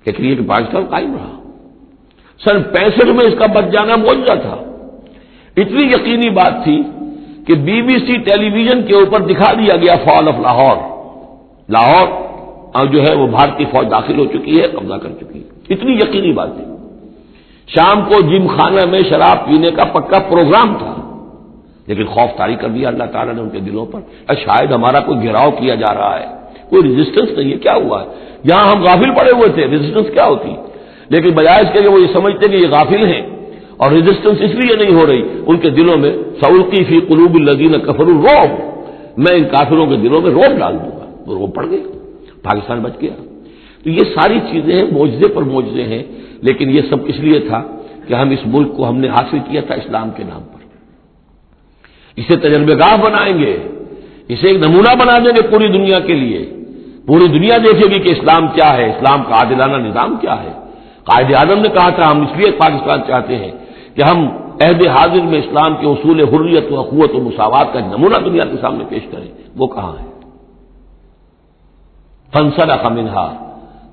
لیکن یہ کہ پاکستان قائم رہا۔ سن 65 میں اس کا بچ جانا معجزہ تھا، اتنی یقینی بات تھی کہ BBC ٹیلی ویژن کے اوپر دکھا دیا گیا فال آف لاہور، لاہور جو ہے وہ بھارتی فوج داخل ہو چکی ہے، قبضہ کر چکی ہے، اتنی یقینی بات تھی۔ شام کو جم خانہ میں شراب پینے کا پکا پروگرام تھا، لیکن خوف طاری کر دیا اللہ تعالیٰ نے ان کے دلوں پر، شاید ہمارا کوئی گھیراؤ کیا جا رہا ہے، کوئی ریزسٹنس نہیں ہے، کیا ہوا ہے؟ یہاں ہم غافل پڑے ہوئے تھے، ریزسٹنس کیا ہوتی، لیکن بجائے اس کے کہ وہ یہ سمجھتے کہ یہ غافل ہیں اور ریزسٹنس اس لیے نہیں ہو رہی، ان کے دلوں میں سألقی فی قلوب الذین کفروا الرعب، میں ان کافروں کے دلوں میں رعب ڈال دوں گا، وہ رعب پڑ گئے، پاکستان بچ گیا۔ تو یہ ساری چیزیں ہیں، معجزے پر معجزے ہیں، لیکن یہ سب اس لیے تھا کہ ہم اس ملک کو ہم نے حاصل کیا تھا اسلام کے نام پر، اسے تجربہ گاہ بنائیں گے، اسے ایک نمونہ بنا دیں گے پوری دنیا کے لیے، پوری دنیا دیکھے گی کہ اسلام کیا ہے، اسلام کا عادلانہ نظام کیا ہے۔ قائد اعظم نے کہا تھا ہم اس لیے پاکستان چاہتے ہیں کہ ہم عہد حاضر میں اسلام کے اصول حریت و اخوت و مساوات کا نمونہ دنیا کے سامنے پیش کریں، وہ کہاں ہے؟ فانسلخ منھا،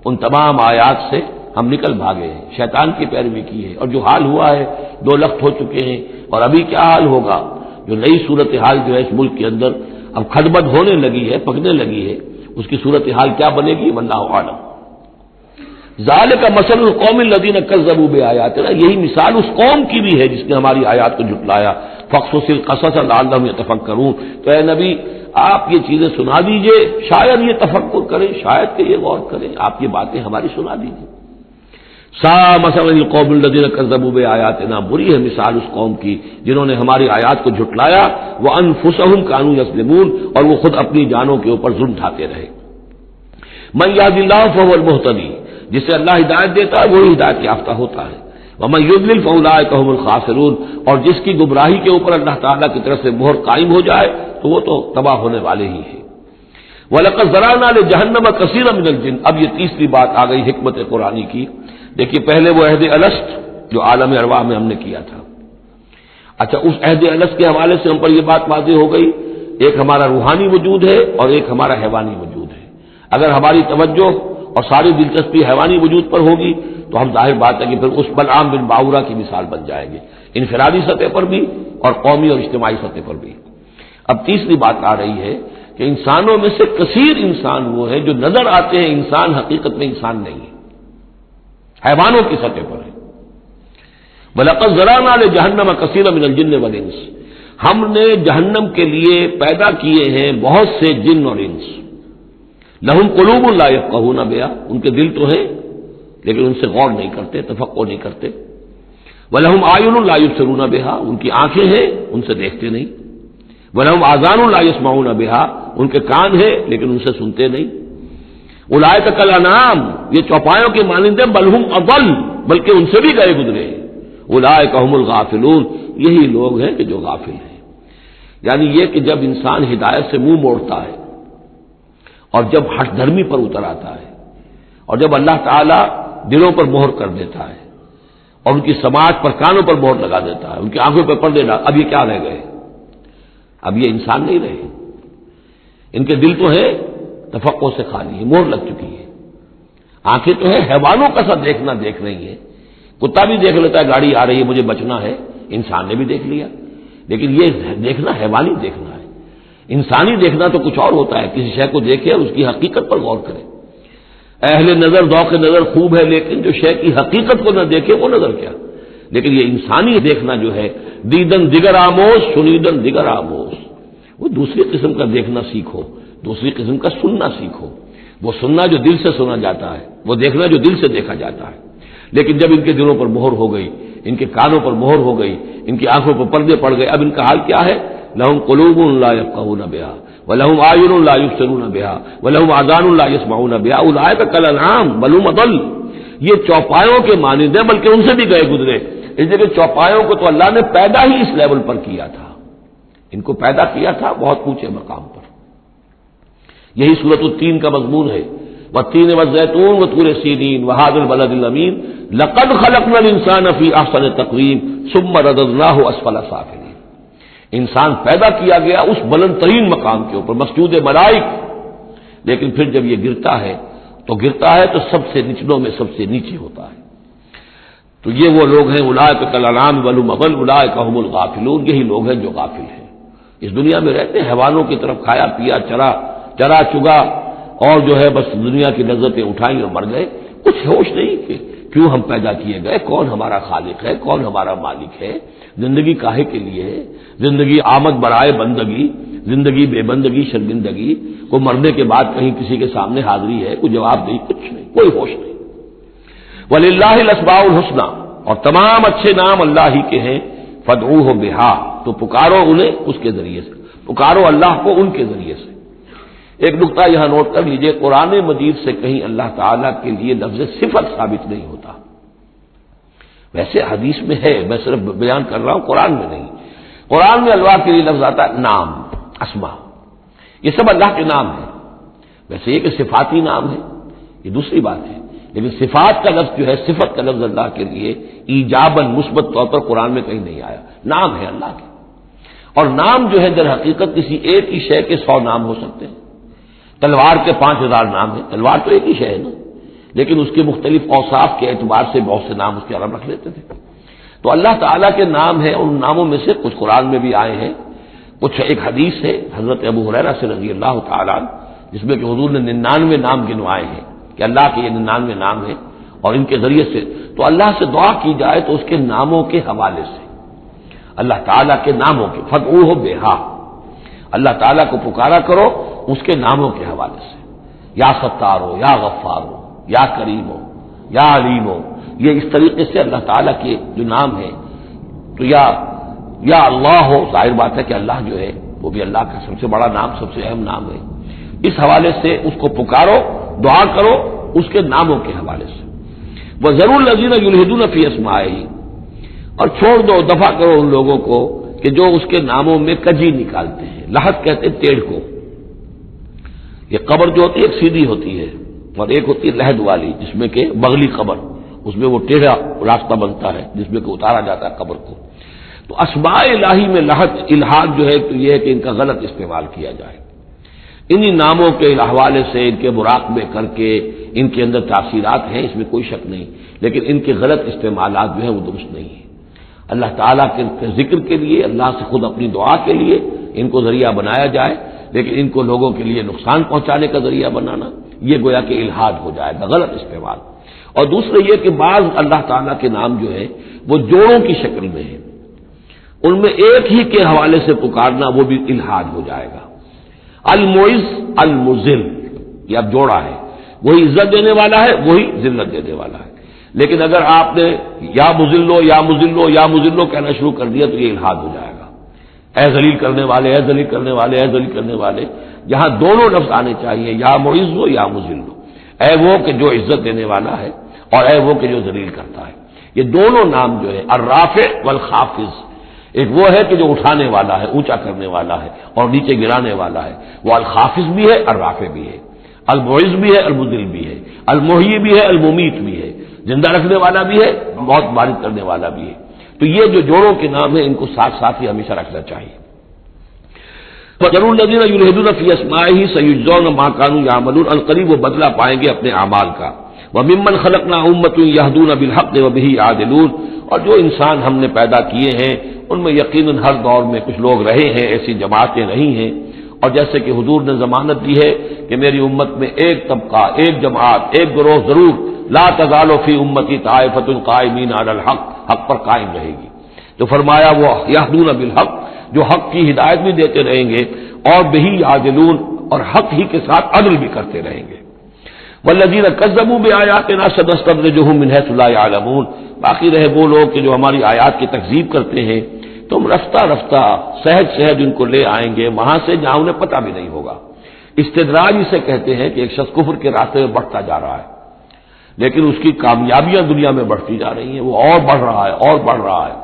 ان تمام آیات سے ہم نکل بھاگے ہیں، شیطان کی پیروی کی ہے، اور جو حال ہوا ہے 2 لخت ہو چکے ہیں، اور ابھی کیا حال ہوگا، جو نئی صورتحال جو ہے اس ملک کے اندر اب کھدبد ہونے لگی ہے، پکنے لگی ہے، اس کی صورتحال کیا بنے گی واللہ اعلم۔ ذالک مثل القوم الذین کذبوا بآیاتنا، یہی مثال اس قوم کی بھی ہے جس نے ہماری آیات کو جھٹلایا۔ فاقصص القصص لعلہم یتفکرون، تو اے نبی آپ یہ چیزیں سنا دیجئے، شاید یہ تفکر کریں، شاید کہ یہ غور کریں، آپ یہ باتیں ہماری سنا دیجئے۔ سا مثلا القوم الذین کذبوا بآیاتنا، بری ہے مثال اس قوم کی جنہوں نے ہماری آیات کو جھٹلایا، وانفسہم کانوا یظلمون، اور وہ خود اپنی جانوں کے اوپر ظلم ڈھاتے رہے۔ من یہد اللہ فہو المہتدی، جسے اللہ ہدایت دیتا ہے وہی ہدایت یافتہ ہوتا ہے، ومن یضلل فاولئک هم الخاسرون، اور جس کی گمراہی کے اوپر اللہ تعالیٰ کی طرف سے مہر قائم ہو جائے تو وہ تو تباہ ہونے والے ہی ہیں۔ وَلَقَدْ ذَرَأْنَا لِجَهَنَّمَ كَثِيرًا مِنَ الْجِنِّ، اب یہ تیسری بات آ گئی حکمت قرآنی کی۔ دیکھیے پہلے وہ عہد الست جو عالم ارواح میں ہم نے کیا تھا، اچھا اس عہد الست کے حوالے سے ہم پر یہ بات واضح ہو گئی، ایک ہمارا روحانی وجود ہے اور ایک ہمارا حیوانی وجود ہے۔ اگر ہماری توجہ اور ساری دلچسپی حیوانی وجود پر ہوگی تو ہم ظاہر بات ہے کہ پھر اس بلعام بن باورا کی مثال بن جائیں گے، انفرادی سطح پر بھی اور قومی اور اجتماعی سطح پر بھی۔ اب تیسری بات آ رہی ہے کہ انسانوں میں سے کثیر انسان وہ ہے جو نظر آتے ہیں انسان، حقیقت میں انسان نہیں ہے، حیوانوں کی سطح پر ہے۔ وَلَقَدْ ذَرَأْنَا لِجَهَنَّمَ كَثِيرًا مِنَ الْجِنِّ وَالْإِنسِ، ہم نے جہنم کے لیے پیدا کیے ہیں بہت سے جن اور انس۔ لہم قلوب لا یفقہون بہا، ان کے دل تو ہیں لیکن ان سے غور نہیں کرتے، تفقہ نہیں کرتے۔ وَلَهُمْ أَعْيُنٌ لَا يُبْصِرُونَ بِهَا، ان کی آنکھیں ہیں ان سے دیکھتے نہیں۔ وَلَهُمْ آذَانٌ لَا يَسْمَعُونَ بِهَا، ان کے کان ہیں لیکن ان سے سنتے نہیں۔ اولئک کالانعام، یہ چوپایوں کے مانند ہیں، بل ہم اضل، بلکہ ان سے بھی گئے گزرے ہیں۔ اولئک هم الغافلون، یہی لوگ ہیں کہ جو غافل ہیں۔ یعنی یہ کہ جب انسان ہدایت سے منہ موڑتا ہے اور جب ہٹ دھرمی پر اتر آتا ہے اور جب اللہ تعالیٰ دلوں پر مہر کر دیتا ہے اور ان کی سماعت پر کانوں پر مہر لگا دیتا ہے، ان کی آنکھوں پر پردے ڈال، اب یہ کیا رہ گئے؟ اب یہ انسان نہیں رہے، ان کے دل تو ہے تفقع سے خالی ہے، مہر لگ چکی ہے۔ آنکھیں تو ہے، حیوانوں کا سا دیکھنا دیکھ رہی ہے، کتا بھی دیکھ لیتا ہے گاڑی آ رہی ہے مجھے بچنا ہے، انسان نے بھی دیکھ لیا، لیکن یہ دیکھنا حیوانی دیکھنا ہے۔ انسانی دیکھنا تو کچھ اور ہوتا ہے، کسی شے کو دیکھے اور اس کی حقیقت پر غور کرے۔ اہل نظر ذوق نظر خوب ہے، لیکن جو شے کی حقیقت کو نہ دیکھے وہ نظر کیا۔ لیکن یہ انسانی دیکھنا جو ہے، دیدن دیگر آموز سنیدن دیگر آموز، وہ دوسری قسم کا دیکھنا سیکھو، دوسری قسم کا سننا سیکھو۔ وہ سننا جو دل سے سنا جاتا ہے، وہ دیکھنا جو دل سے دیکھا جاتا ہے۔ لیکن جب ان کے دلوں پر مہر ہو گئی، ان کے کانوں پر مہر ہو گئی، ان کی آنکھوں پر پردے پڑ گئے، اب ان کا حال کیا ہے؟ لہم قلوب لا یفقہون بہا ولہم اعین لا یبصرون بہا ولہم آذان لا یسمعون بہا اولئک کالانعام بل ہم اضل، یہ چوپایوں کے مانند ہیں بلکہ ان سے بھی گئے گزرے۔ اس لیے کہ چوپایوں کو تو اللہ نے پیدا ہی اس لیول پر کیا تھا، ان کو پیدا کیا تھا بہت اونچے مقام پر۔ یہی سورۃ التین کا مضمون ہے، والتین والزیتون وطور سینین وہذا البلد الامین لقد خلقنا الانسان فی احسن تقویم ثم رددناہ اسفل سافلین، انسان پیدا کیا گیا اس بلند ترین مقام کے اوپر مسجود ملائک، لیکن پھر جب یہ گرتا ہے تو سب سے نچلوں میں سب سے نیچے ہوتا ہے۔ تو یہ وہ لوگ ہیں اولئک کالانعام بل ہم اضل اولئک هم الغافلون، یہی لوگ ہیں جو غافل ہیں، اس دنیا میں رہتے ہیں حیوانوں کی طرف، کھایا پیا چرا چگا اور جو ہے بس دنیا کی لذتیں اٹھائیں اور مر گئے، کچھ ہوش نہیں کہ کیوں ہم پیدا کیے گئے، کون ہمارا خالق ہے، کون ہمارا مالک ہے، زندگی کاہے کے لیے ہے، زندگی آمد برائے بندگی، زندگی بے بندگی شرمندگی، کو مرنے کے بعد کہیں کسی کے سامنے حاضری ہے، کوئی جواب نہیں، کچھ نہیں، کوئی ہوش نہیں۔ وَلِلَّهِ الْأَسْمَاءُ الْحُسْنَىٰ، اور تمام اچھے نام اللہ ہی کے ہیں، فادعوہ بہا، تو پکارو انہیں اس کے ذریعے سے، پکارو اللہ کو ان کے ذریعے سے۔ ایک نقطہ یہاں نوٹ کر لیجئے، قرآن مجید سے کہیں اللہ تعالیٰ کے لیے لفظ صفت ثابت نہیں ہوتا۔ ویسے حدیث میں ہے، میں صرف بیان کر رہا ہوں، قرآن میں نہیں۔ قرآن میں اللہ کے لیے لفظ آتا ہے نام، اسما، یہ سب اللہ کے نام ہیں۔ ویسے یہ کہ صفاتی نام ہے، یہ دوسری بات ہے، لیکن صفات کا لفظ جو ہے، صفت کا لفظ اللہ کے لیے ایجاباً مثبت طور پر قرآن میں کہیں نہیں آیا۔ نام ہے اللہ کے، اور نام جو ہے در حقیقت کسی ایک ہی شے کے 100 نام ہو سکتے ہیں۔ تلوار کے 5000 نام ہیں، تلوار تو ایک ہی شے ہے نا، لیکن اس کے مختلف اوصاف کے اعتبار سے بہت سے نام اس کے عرب رکھ لیتے تھے۔ تو اللہ تعالیٰ کے نام ہیں، ان ناموں میں سے کچھ قرآن میں بھی آئے ہیں، کچھ ایک حدیث ہے حضرت ابو ہریرہ سے رضی اللہ تعالیٰ عنہ، جس میں کہ حضور نے 99 نام گنوائے ہیں کہ اللہ کے یہ 99 نام ہیں، اور ان کے ذریعے سے تو اللہ سے دعا کی جائے تو اس کے ناموں کے حوالے سے، اللہ تعالیٰ کے ناموں کے، فادعوہ بہا، اللہ تعالیٰ کو پکارا کرو اس کے ناموں کے حوالے سے، یا ستار ہو، یا غفار ہو، یا کریم ہو، یا علیم ہو، یہ اس طریقے سے اللہ تعالیٰ کے جو نام ہیں، تو یا اللہ ہو، ظاہر بات ہے کہ اللہ جو ہے وہ بھی اللہ کا سب سے بڑا نام، سب سے اہم نام ہے، اس حوالے سے اس کو پکارو، دعا کرو اس کے ناموں کے حوالے سے۔ وَذَرُوا الَّذِينَ يُلْحِدُونَ فِي أَسْمَائِهِ، اور چھوڑ دو، دفع کرو ان لوگوں کو کہ جو اس کے ناموں میں کجی نکالتے ہیں۔ لحد کہتے ہیں ٹیڑھ کو، یہ قبر جو ہوتی ہے ایک سیدھی ہوتی ہے، اور ایک ہوتی ہے لحد والی جس میں کہ بغلی قبر، اس میں وہ ٹیڑھا راستہ بنتا ہے جس میں کہ اتارا جاتا ہے قبر کو۔ تو اسماء الہی میں لحد الحاد جو ہے تو یہ ہے کہ ان کا غلط استعمال کیا جائے، انہی ناموں کے حوالے سے ان کے مراقبے کر کے ان کے اندر تاثیرات ہیں، اس میں کوئی شک نہیں، لیکن ان کے غلط استعمالات جو ہیں وہ درست نہیں ہیں۔ اللہ تعالیٰ کے ذکر کے لیے، اللہ سے خود اپنی دعا کے لیے ان کو ذریعہ بنایا جائے، لیکن ان کو لوگوں کے لیے نقصان پہنچانے کا ذریعہ بنانا یہ گویا کہ الحاد ہو جائے گا، غلط استعمال۔ اور دوسرے یہ کہ بعض اللہ تعالیٰ کے نام جو ہیں وہ جوڑوں کی شکل میں ہیں، ان میں ایک ہی کے حوالے سے پکارنا وہ بھی الحاد ہو جائے گا۔ المعز المذل، یہ اب جوڑا ہے، وہی عزت دینے والا ہے، وہی ذلت دینے والا ہے، لیکن اگر آپ نے یا مذلو یا مذلو یا مذلو کہنا شروع کر دیا تو یہ الحاد ہو جائے گا۔ اے ذلیل کرنے والے، اے ذلیل کرنے والے، اے ذلیل کرنے والے، جہاں دونوں لفظ آنے چاہیے، یا معز ہو یا مذل ہو، اے وہ کہ جو عزت دینے والا ہے اور اے وہ کہ جو ذلیل کرتا ہے۔ یہ دونوں نام جو ہے الرافع والخافض، ایک وہ ہے کہ جو اٹھانے والا ہے، اونچا کرنے والا ہے اور نیچے گرانے والا ہے، وہ الخافض بھی ہے، الرافع بھی ہے، المعز بھی ہے، المذل بھی ہے، المحیی بھی ہے، الممیت بھی ہے، زندہ رکھنے والا بھی ہے، موت وارد کرنے والا بھی ہے۔ تو یہ جو جوڑوں کے نام ہیں ان کو ساتھ ساتھ ہی ہمیشہ رکھنا چاہیے۔ وَذَرُوا الَّذِينَ يُلْحِدُونَ فِي أَسْمَائِهِ سَيُجْزَوْنَ مَا كَانُوا يَعْمَلُونَ، القریب وہ بدلہ پائیں گے اپنے اعمال کا۔ وَمِمَّنْ خَلَقْنَا أُمَّةٌ يَهْدُونَ بِالْحَقِّ وَبِهِ يَعْدِلُونَ، اور جو انسان ہم نے پیدا کیے ہیں ان میں یقیناً ہر دور میں کچھ لوگ رہے ہیں، ایسی جماعتیں رہی ہیں، اور جیسے کہ حضور نے ضمانت دی ہے کہ میری امت میں ایک طبقہ، ایک جماعت، ایک گروہ ضرور، لا تزال فی امتی طائفۃ قائمین علی الحق، حق پر قائم رہے گی۔ تو فرمایا وہ یہدون بالحق، جو حق کی ہدایت بھی دیتے رہیں گے، اور بہی یعدلون، اور حق ہی کے ساتھ عدل بھی کرتے رہیں گے۔ والذین کذبوا بآیاتنا سنستدرجهم من حیث لا یعلمون، باقی رہے وہ لوگ کہ جو ہماری آیات کی تکذیب کرتے ہیں، تم رفتہ رفتہ سہج سہج ان کو لے آئیں گے وہاں سے جہاں انہیں پتہ بھی نہیں ہوگا۔ استدراج اسے کہتے ہیں کہ ایک شخص کفر کے راستے میں بڑھتا جا رہا ہے، لیکن اس کی کامیابیاں دنیا میں بڑھتی جا رہی ہیں، وہ اور بڑھ رہا ہے اور بڑھ رہا ہے،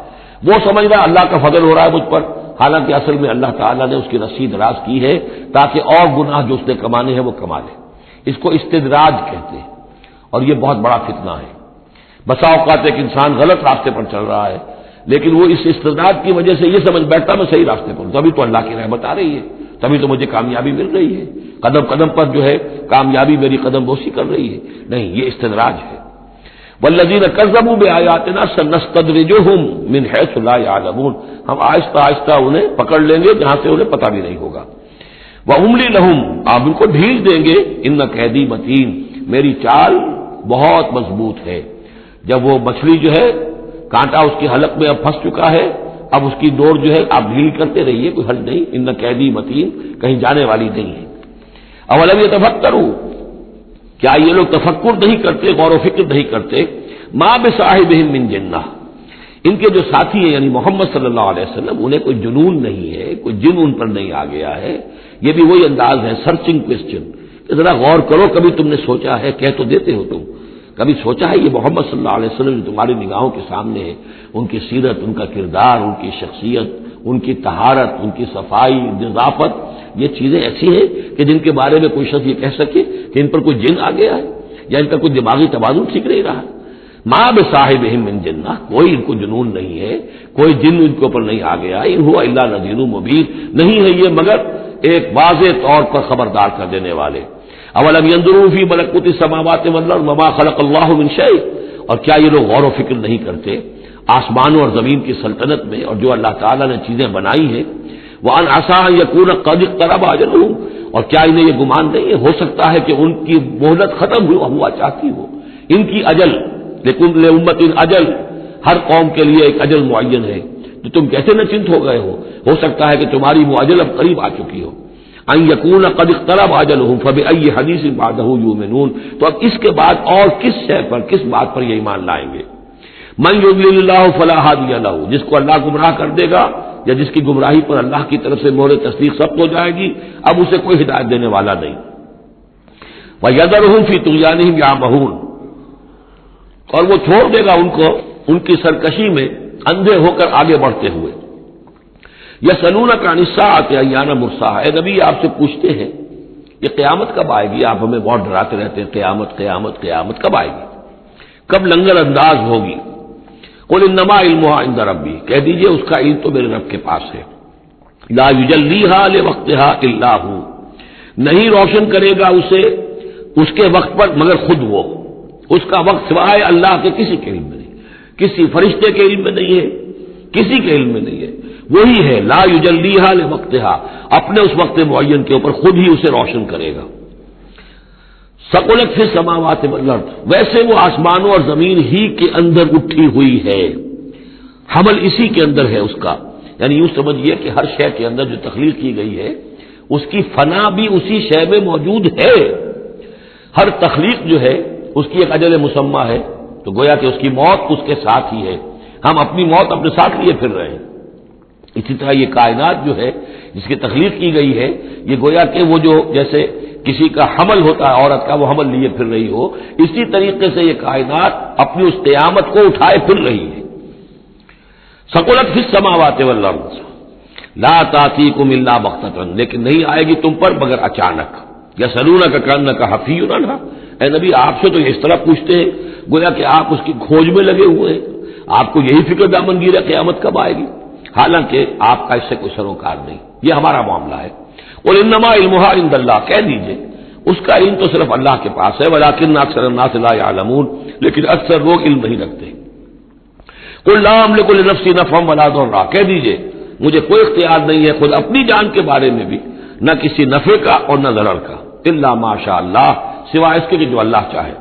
وہ سمجھ رہا ہے اللہ کا فضل ہو رہا ہے مجھ پر، حالانکہ اصل میں اللہ تعالیٰ نے اس کی رسی دراز کی ہے تاکہ اور گناہ جو اس نے کمانے ہیں وہ کما لے۔ اس کو استدراج کہتے ہیں، اور یہ بہت بڑا فتنہ ہے۔ بسا اوقات ایک انسان غلط راستے پر چل رہا ہے، لیکن وہ اس استدراج کی وجہ سے یہ سمجھ بیٹھتا میں صحیح راستے پر ہوں، تبھی تو اللہ کی رحمت آ رہی ہے، تبھی تو مجھے کامیابی مل رہی ہے، قدم قدم پر جو ہے کامیابی میری قدم بوسی کر رہی ہے۔ نہیں، یہ استدراج ہے۔ والذین کذبوا بآیاتنا سنستدرجهم من حیث لا یعلمون، ہم آہستہ آہستہ انہیں پکڑ لیں گے جہاں سے انہیں پتہ بھی نہیں ہوگا۔ واملی لهم، آپ ان کو ڈھیل دیں گے، ان کیدی متین، میری چال بہت مضبوط ہے۔ جب وہ مچھلی جو ہے کانٹا اس کی حلق میں اب پھنس چکا ہے، اب اس کی ڈور جو ہے آپ ڈھیل کرتے رہیے، کوئی حل نہیں، ان قیدی متین، کہیں جانے والی نہیں ہے۔ اولم یتفکروا، کیا یہ لوگ تفکر نہیں کرتے، غور و فکر نہیں کرتے؟ ما بصاحبہم من جنہ، ان کے جو ساتھی ہیں یعنی محمد صلی اللہ علیہ وسلم، انہیں کوئی جنون نہیں ہے، کوئی جن ان پر نہیں آ گیا ہے۔ یہ بھی وہی انداز ہے سرچنگ کوسچن، ذرا غور کرو، کبھی تم نے سوچا ہے، کہہ تو دیتے ہو تم، کبھی سوچا ہے یہ محمد صلی اللہ علیہ وسلم جو تمہاری نگاہوں کے سامنے ہے، ان کی سیرت، ان کا کردار، ان کی شخصیت، ان کی طہارت، ان کی صفائی، نظافت، یہ چیزیں ایسی ہیں کہ جن کے بارے میں کوئی شخص یہ کہہ سکے کہ ان پر کوئی جن آ گیا ہے یا ان کا کوئی دماغی توازن ٹھیک نہیں رہا۔ ما بصاحبہم من جنہ، کوئی ان کو جنون نہیں ہے، کوئی جن ان کے اوپر نہیں آ گیا، ان هو الا نذیر مبین، نہیں ہے یہ مگر ایک واضح طور پر خبردار کر دینے والے۔ اولم ينظروا فی ملکوت السماوات والارض وما خلق اللہ من شیء، اور کیا یہ لوگ غور و فکر نہیں کرتے آسمانوں اور زمین کی سلطنت میں اور جو اللہ تعالیٰ نے چیزیں بنائی ہیں، وان عسى ان يكون قد اقترب اجلهم، اور کیا انہیں یہ گمان نہیں ہے ہو سکتا ہے کہ ان کی مہلت ختم ہوا چاہتی ہو، ان کی اجل، لیکن لامت اجل، ہر قوم کے لیے ایک اجل معین ہے، تو تم کیسے نہ چنت ہو گئے ہو سکتا ہے کہ تمہاری وہ اجل اب قریب آ چکی ہو۔ ان یکون قد اقترب اجلهم فبأي حدیث بعدہ یؤمنون، تو اب اس کے بعد اور کس شے پر، کس بات پر یہ ایمان لائیں گے؟ من یضلل اللہ فلا ہادی لہ، جس کو اللہ گمراہ کر دے گا یا جس کی گمراہی پر اللہ کی طرف سے مہر تصدیق ثبت ہو جائے گی، اب اسے کوئی ہدایت دینے والا نہیں۔ وَيَذَرُهُمْ فِي طُغْيَانِهِمْ يَعْمَهُونَ، اور وہ چھوڑ دے گا ان کو ان کی سرکشی میں اندھے ہو کر آگے بڑھتے ہوئے۔ یسألونک عن الساعۃ ایان مرساھا، اے نبی آپ سے پوچھتے ہیں یہ قیامت کب آئے گی، آپ ہمیں بہت ڈراتے رہتے ہیں قیامت قیامت قیامت کب آئے گی، کب لنگر انداز ہوگی؟ قل انما علمها عند ربی، کہہ دیجئے اس کا علم تو میرے رب کے پاس ہے۔ لا یجلیھا لوقتھا الا ھو، نہیں روشن کرے گا اسے اس کے وقت پر مگر خود وہ، اس کا وقت سوائے اللہ کے کسی کے علم میں نہیں، کسی فرشتے کے علم میں نہیں ہے، کسی کے علم میں نہیں ہے، وہی ہے لا یجلیھا لوقتھا، اپنے اس وقت معین کے اوپر خود ہی اسے روشن کرے گا۔ ثقلت فی السماوات والارض، ویسے وہ آسمانوں اور زمین ہی کے اندر اٹھی ہوئی ہے، حمل اسی کے اندر ہے اس کا، یعنی یوں سمجھیے کہ ہر شے کے اندر جو تخلیق کی گئی ہے اس کی فنا بھی اسی شے میں موجود ہے، ہر تخلیق جو ہے اس کی ایک اجل مسمى ہے، تو گویا کہ اس کی موت اس کے ساتھ ہی ہے، ہم اپنی موت اپنے ساتھ لیے پھر رہے ہیں۔ اسی طرح یہ کائنات جو ہے جس کی تخلیق کی گئی ہے، یہ گویا کہ وہ جو جیسے کسی کا حمل ہوتا ہے عورت کا، وہ حمل لیے پھر رہی ہو، اسی طریقے سے یہ کائنات اپنی اس قیامت کو اٹھائے پھر رہی ہے۔ ثقلت فی السماوات والارض لا تأتیکم الا بغتۃ، لیکن نہیں آئے گی تم پر مگر اچانک۔ یسألونک کأنک حفی عنہا، اے نبی آپ سے تو اس طرح پوچھتے ہیں گویا کہ آپ اس کی کھوج میں لگے ہوئے ہیں، آپ کو یہی فکر دامنگیر ہے قیامت کب آئے گی، حالانکہ آپ کا اس سے کوئی سروکار نہیں، یہ ہمارا معاملہ ہے۔ قل انما علمها عند اللہ، کہہ دیجئے اس کا علم تو صرف اللہ کے پاس ہے، ولکن اکثر الناس لا يعلمون، لیکن اکثر لوگ علم نہیں رکھتے۔ قل لا املک لنفسی نفعا ولا ضرا، کہہ دیجئے مجھے کوئی اختیار نہیں ہے خود اپنی جان کے بارے میں بھی، نہ کسی نفع کا اور نہ ضرر کا، الا ما شاء اللہ، سوائے اس کے کہ جو اللہ چاہے۔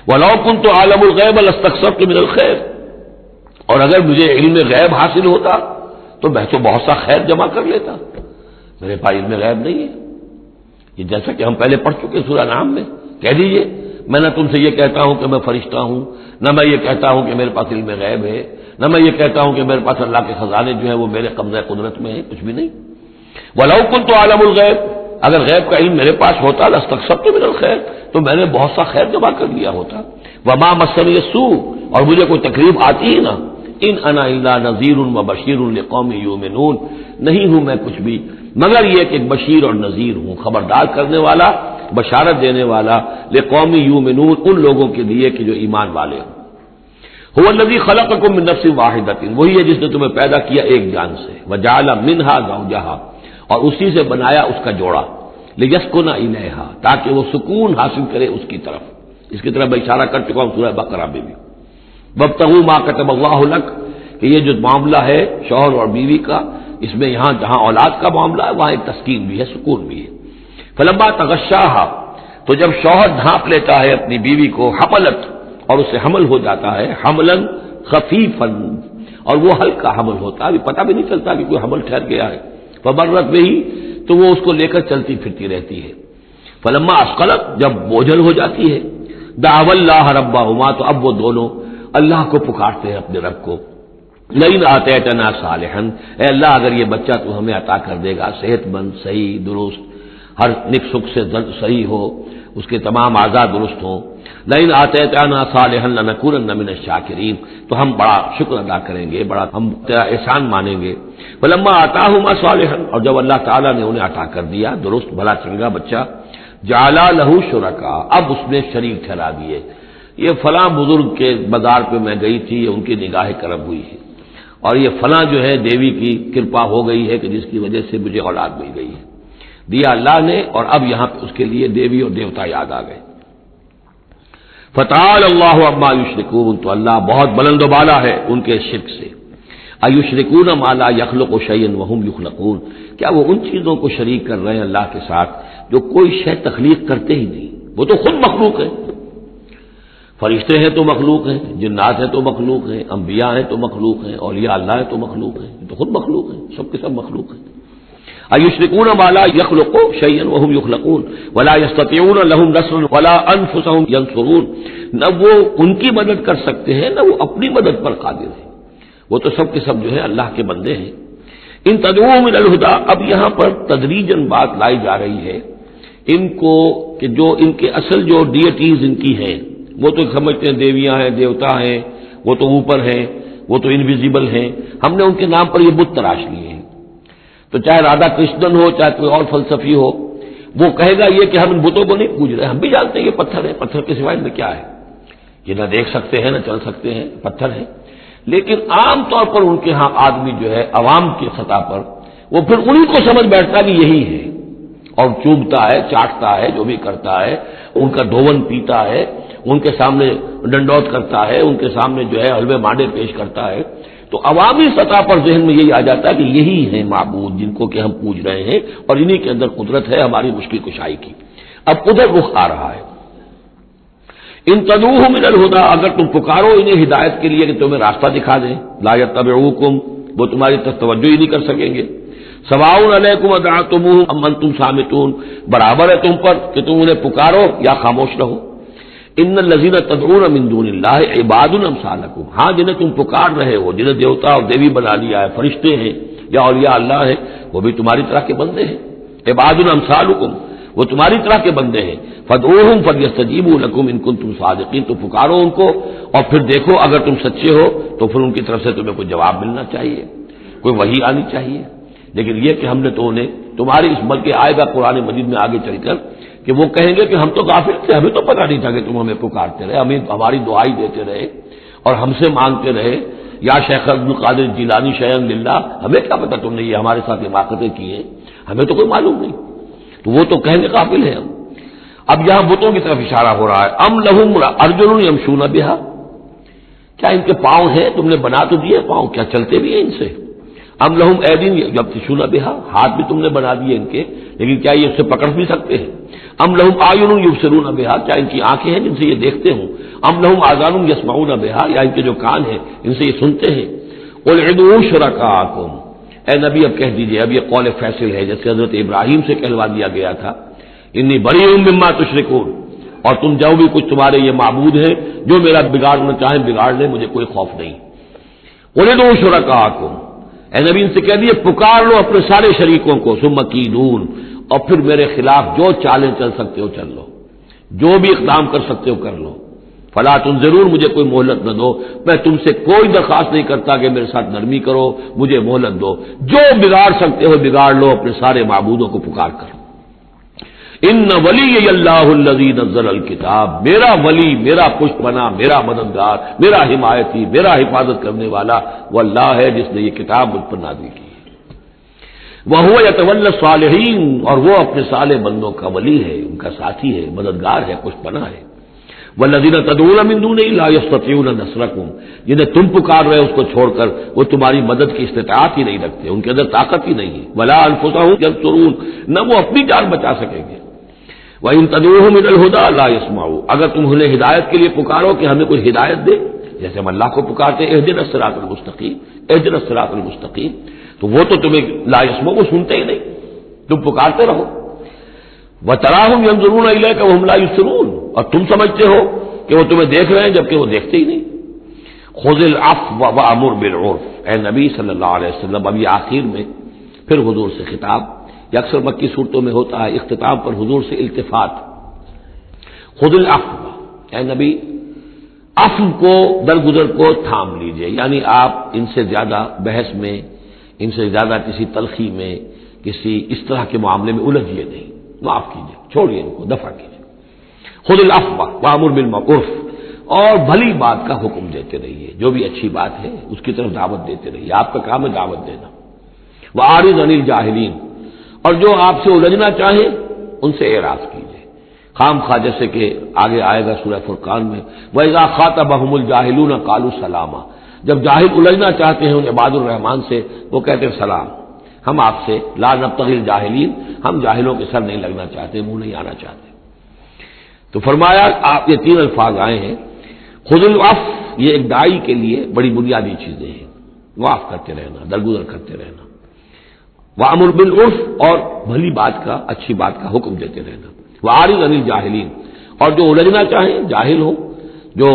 ولو كنت اعلم الغیب لاستكثرت من الخير، اور اگر مجھے علم غیب حاصل ہوتا تو میں تو بہت سا خیر جمع کر لیتا، میرے پاس علم غیب نہیں ہے، یہ جیسا کہ ہم پہلے پڑھ چکے سورہ نام میں۔ کہہ دیجئے میں نہ تم سے یہ کہتا ہوں کہ میں فرشتہ ہوں، نہ میں یہ کہتا ہوں کہ میرے پاس علم غیب ہے، نہ میں یہ کہتا ہوں کہ میرے پاس اللہ کے خزانے جو ہیں وہ میرے قبضہ قدرت میں ہیں، کچھ بھی نہیں۔ وَلَوْ كُنْتُ أَعْلَمُ الْغَيْبَ، اگر غیب کا علم میرے پاس ہوتا لَاسْتَكْثَرْتُ مِنَ الْخَيْرِ، تو میں نے بہت سا خیر جمع کر لیا ہوتا۔ وَمَا مَسَّنِيَ السُّوءُ، اور مجھے کوئی تکلیف آتی ہی نہ۔ ان انا الا نذیر وبشیر لقوم یؤمنون، نہیں ہوں میں کچھ بھی مگر یہ کہ ایک بشیر اور نذیر ہوں، خبردار کرنے والا، بشارت دینے والا، لقوم یؤمنون، ان لوگوں کے لیے کہ جو ایمان والے ہوں۔ هو الذی خلقکم من نفس واحدۃ، وہی ہے جس نے تمہیں پیدا کیا ایک جان سے، وجعل منها زوجها، اور اسی سے بنایا اس کا جوڑا، لیسکن الیہا، تاکہ وہ سکون حاصل کرے اس کی طرف، اس کی طرف میں اشارہ کر چکا ہوں سورہ بقرہ میں بھی۔ وابتغوا ما كتب الله لك، کہ یہ جو معاملہ ہے شوہر اور بیوی کا، اس میں یہاں جہاں اولاد کا معاملہ ہے وہاں ایک تسکین بھی ہے، سکون بھی ہے۔ فلما تغشاها، تو جب شوہر ڈھانپ لیتا ہے اپنی بیوی کو، حملت، اور اسے حمل ہو جاتا ہے، حملا خفیفا، اور وہ ہلکا حمل ہوتا ہے، پتہ بھی نہیں چلتا کہ کوئی حمل ٹھہر گیا ہے، فمرت به، تو وہ اس کو لے کر چلتی پھرتی رہتی ہے۔ فلما اثقلت، جب بوجھل ہو جاتی ہے، دعوا اللہ ربہما، تو اب وہ دونوں اللہ کو پکارتے ہیں اپنے رب کو. لئن آتیتنا صالحا، اے اللہ اگر یہ بچہ تو ہمیں عطا کر دے گا صحت مند، صحیح، درست، ہر نک سکھ سے صحیح ہو، اس کے تمام اعضاء درست ہوں. لئن آتیتنا صالحا لنکونن من الشاکرین، تو ہم بڑا شکر ادا کریں گے، بڑا ہم تیرا احسان مانیں گے. فلما آتاہما صالحا، اور جب اللہ تعالیٰ نے انہیں عطا کر دیا درست بھلا چنگا بچہ، جعلا لہ شرکا، اب اس نے شریک ٹھہرا دیے. یہ فلاں بزرگ کے مزار پہ میں گئی تھی، ان کی نگاہ کرم ہوئی ہے، اور یہ فلاں جو ہے دیوی کی کرپا ہو گئی ہے کہ جس کی وجہ سے مجھے اولاد مل گئی ہے. دیا اللہ نے، اور اب یہاں پہ اس کے لیے دیوی اور دیوتا یاد آ گئے. فتعالى اللہ عما یشرکون، تو اللہ بہت بلند و بالا ہے ان کے شرک سے. ایشرکون ما لا یخلق شیئا وهم یخلقون، کیا وہ ان چیزوں کو شریک کر رہے ہیں اللہ کے ساتھ جو کوئی شے تخلیق کرتے ہی نہیں، وہ تو خود مخلوق ہے. فرشتے ہیں تو مخلوق ہیں، جنات ہیں تو مخلوق ہیں، انبیاء ہیں تو مخلوق ہیں، اولیاء اللہ ہیں تو مخلوق ہیں، تو خود مخلوق ہیں، سب کے سب مخلوق ہیں. ایشرکون ما لا یخلق شیئا وهم یخلقون ولا یستطیعون لهم نصرا ولا انفسهم ینصرون، نہ وہ ان کی مدد کر سکتے ہیں نہ وہ اپنی مدد پر قادر ہیں، وہ تو سب کے سب جو ہے اللہ کے بندے ہیں. ان تدعوهم الى الهدى، اب یہاں پر تدریجاً بات لائی جا رہی ہے ان کو کہ جو ان کے اصل جو ڈیٹیز ان کی ہیں، وہ تو سمجھتے ہیں دیویاں ہیں، دیوتا ہیں، وہ تو اوپر ہیں، وہ تو انویزیبل ہیں، ہم نے ان کے نام پر یہ بت تراش لیے ہیں. تو چاہے رادھا کرشنن ہو، چاہے کوئی اور فلسفی ہو، وہ کہے گا یہ کہ ہم ان بتوں کو نہیں پوج رہے، ہم بھی جانتے ہیں یہ پتھر ہے، پتھر کے سوائے میں کیا ہے، یہ نہ دیکھ سکتے ہیں نہ چل سکتے ہیں، پتھر ہے. لیکن عام طور پر ان کے ہاں آدمی جو ہے عوام کی سطح پر وہ پھر انہیں کو سمجھ بیٹھتا کہ یہی ہے، اور چوبتا ہے، چاٹتا ہے، جو بھی کرتا ہے، ان کا دھون پیتا ہے، ان کے سامنے ڈنڈوت کرتا ہے، ان کے سامنے جو ہے حلوے مانڈے پیش کرتا ہے. تو عوامی سطح پر ذہن میں یہی آ جاتا ہے کہ یہی ہے معبود جن کو کہ ہم پوج رہے ہیں، اور انہی کے اندر قدرت ہے ہماری مشکل کشائی کی. اب ادھر رخ آ رہا ہے. ان تدعوهم الى الهدى، اگر تم پکارو انہیں ہدایت کے لیے کہ تمہیں راستہ دکھا دیں، لا يتبعوكم، وہ تمہاری طرف توجہ ہی نہیں کر سکیں گے. سواء علیکم ادعوتموهم ام انتم صامتون، برابر ہے تم پر کہ تم انہیں پکارو یا خاموش رہو. ان الذین تدعون من دون اللہ عباد امثالکم، ہاں جنہیں تم پکار رہے ہو، جنہیں دیوتا اور دیوی بنا لیا ہے، فرشتے ہیں یا اولیاء اللہ ہے، وہ بھی تمہاری طرح کے بندے ہیں. عباد امثالکم، وہ تمہاری طرح کے بندے ہیں. فادعوہم فلیستجیبوا لکم ان کنتم صادقین، تو پکارو ان کو اور پھر دیکھو اگر تم سچے ہو تو پھر ان کی طرف سے تمہیں کوئی جواب ملنا چاہیے، کوئی وحی آنی چاہیے. لیکن یہ کہ ہم نے تو انہیں تمہاری اس بلکہ آئے گا قرآن مجید میں آگے چل کر کہ وہ کہیں گے کہ ہم تو غافل تھے، ہمیں تو پتہ نہیں تھا کہ تم ہمیں پکارتے رہے، ہمیں ہماری دعائی دیتے رہے اور ہم سے مانگتے رہے، یا شیخ عبد القادر جیلانی شیئا للہ، ہمیں کیا پتہ تم نے یہ ہمارے ساتھ حماقتیں کی ہیں، ہمیں تو کوئی معلوم نہیں. تو وہ تو کہیں گے قابل ہیں ہم. اب یہاں بتوں کی طرف اشارہ ہو رہا ہے. ام لہم ارجل یمشون بہا، کیا ان کے پاؤں ہیں، تم نے بنا تو دیے پاؤں، کیا چلتے بھی ہیں ان سے؟ ام لہم ایدین یبطشون بہا، ہاتھ بھی تم نے بنا دیے ان کے، لیکن کیا یہ اس سے پکڑ بھی سکتے ہیں؟ ام لہم اعین یبصرون بہا، کیا ان کی آنکھیں ہیں جن سے یہ دیکھتے ہوں؟ ام لہم آذان یسمعون بہا، یا ان کے جو کان ہیں ان سے یہ سنتے ہیں؟ قل ادعوا شرکاءکم، اے نبی اب کہہ دیجئے، اب یہ قول فیصل ہے جیسے حضرت ابراہیم سے کہلوا دیا گیا تھا، انی بریء مما تشرکون، اور تم جو بھی کچھ تمہارے یہ معبود ہیں جو میرا بگاڑنا چاہیں بگاڑ لیں، مجھے کوئی خوف نہیں. قل ادعوا شرکاءکم، اے نبی ان سے کہہ دیے پکار لو اپنے سارے شریکوں کو، ثم کیدون، اور پھر میرے خلاف جو چالیں چل سکتے ہو چل لو، جو بھی اقدام کر سکتے ہو کر لو. فلا تنظرون، مجھے کوئی مہلت نہ دو، میں تم سے کوئی درخواست نہیں کرتا کہ میرے ساتھ نرمی کرو، مجھے مہلت دو، جو بگاڑ سکتے ہو بگاڑ لو اپنے سارے معبودوں کو پکار کر. ان ولی اللہ الذی نزل الکتاب، میرا ولی، میرا پشت بنا، میرا مددگار، میرا حمایتی، میرا حفاظت کرنے والا وہ اللہ ہے جس نے یہ کتاب مجھ پر نازل کی. وَهُوَ يَتَوَلَّى الصَّالِحِينَ، اور وہ اپنے صالح بندوں کا ولی ہے، ان کا ساتھی ہے، مددگار ہے، پشت بنا ہے. وَالَّذِينَ تَدْعُونَ مِن دُونِهِ لَا يَسْتَطِيعُونَ نَصْرَكُمْ، جنہیں تم پکار رہے ہو اس کو چھوڑ کر وہ تمہاری مدد کی استطاعت ہی نہیں رکھتے، ان کے اندر طاقت ہی نہیں ہے. وَلَا أَنفُسَهُمْ يَنصُرُونَ، نہ وہ اپنی جان بچا سکیں گے. وَإِن تَدْعُوهُمْ إِلَى الْهُدَى لَا يَسْمَعُوا، اگر تم انہیں ہدایت کے لیے پکارو کہ ہمیں کوئی ہدایت دے، جیسے ہم اللہ کو پکارتے ہیں اهدنا الصراط المستقیم، اهدنا الصراط المستقیم، تو وہ تو تمہیں لا يسمعوا، وہ سنتے ہی نہیں، تم پکارتے رہو. وَتَرَاهُمْ يَنظُرُونَ إِلَيْكَ وَهُمْ لَا يُبْصِرُونَ، اور تم سمجھتے ہو کہ وہ تمہیں دیکھ رہے ہیں جبکہ وہ دیکھتے ہی نہیں. خذ العفو وامر بالعرف، اے نبی صلی اللہ علیہ وسلم، اب یہ آخر میں پھر حضور سے خطاب، یہ اکثر مکی صورتوں میں ہوتا ہے، اختتام پر حضور سے التفات، خذ العفو، اے نبی عفو کو، درگزر کو تھام لیجئے، یعنی آپ ان سے زیادہ بحث میں، ان سے زیادہ کسی تلخی میں، کسی اس طرح کے معاملے میں الجھیے نہیں، معاف کیجئے، چھوڑیے ان کو، دفع کیجئے۔ خذ العفو وامر بالمعروف، اور بھلی بات کا حکم دیتے رہیے، جو بھی اچھی بات ہے اس کی طرف دعوت دیتے رہیے، آپ کا کام ہے دعوت دینا۔ وَأَعْرِضْ عَنِ الْجَاهِلِينَ، اور جو آپ سے الجھنا چاہیں ان سے اعراض کیجئے، خام خواہ، جیسے کہ آگے آئے گا سورہ فرقان میں، وَإِذَا خَاطَبَهُمُ الْجَاهِلُونَ قَالُوا سَلَامًا، جب جاہل الجھنا چاہتے ہیں ان عباد الرحمان سے، وہ کہتے ہیں سلام، ہم آپ سے لا نبتغی الجاہلین، ہم جاہلوں کے سر نہیں لگنا چاہتے، منہ نہیں آنا چاہتے۔ تو فرمایا آپ یہ تین الفاظ آئے ہیں، خذ العفو، یہ ایک داعی کے لیے بڑی بنیادی چیزیں ہیں، معاف کرتے رہنا، درگزر کرتے رہنا، وامر بالعرف، اور بھلی بات کا، اچھی بات کا حکم دیتے رہنا، وَأَعْرِضْ عَنِ الْجَاهِلِينَ، اور جو الجھنا چاہیں، جاہل ہو، جو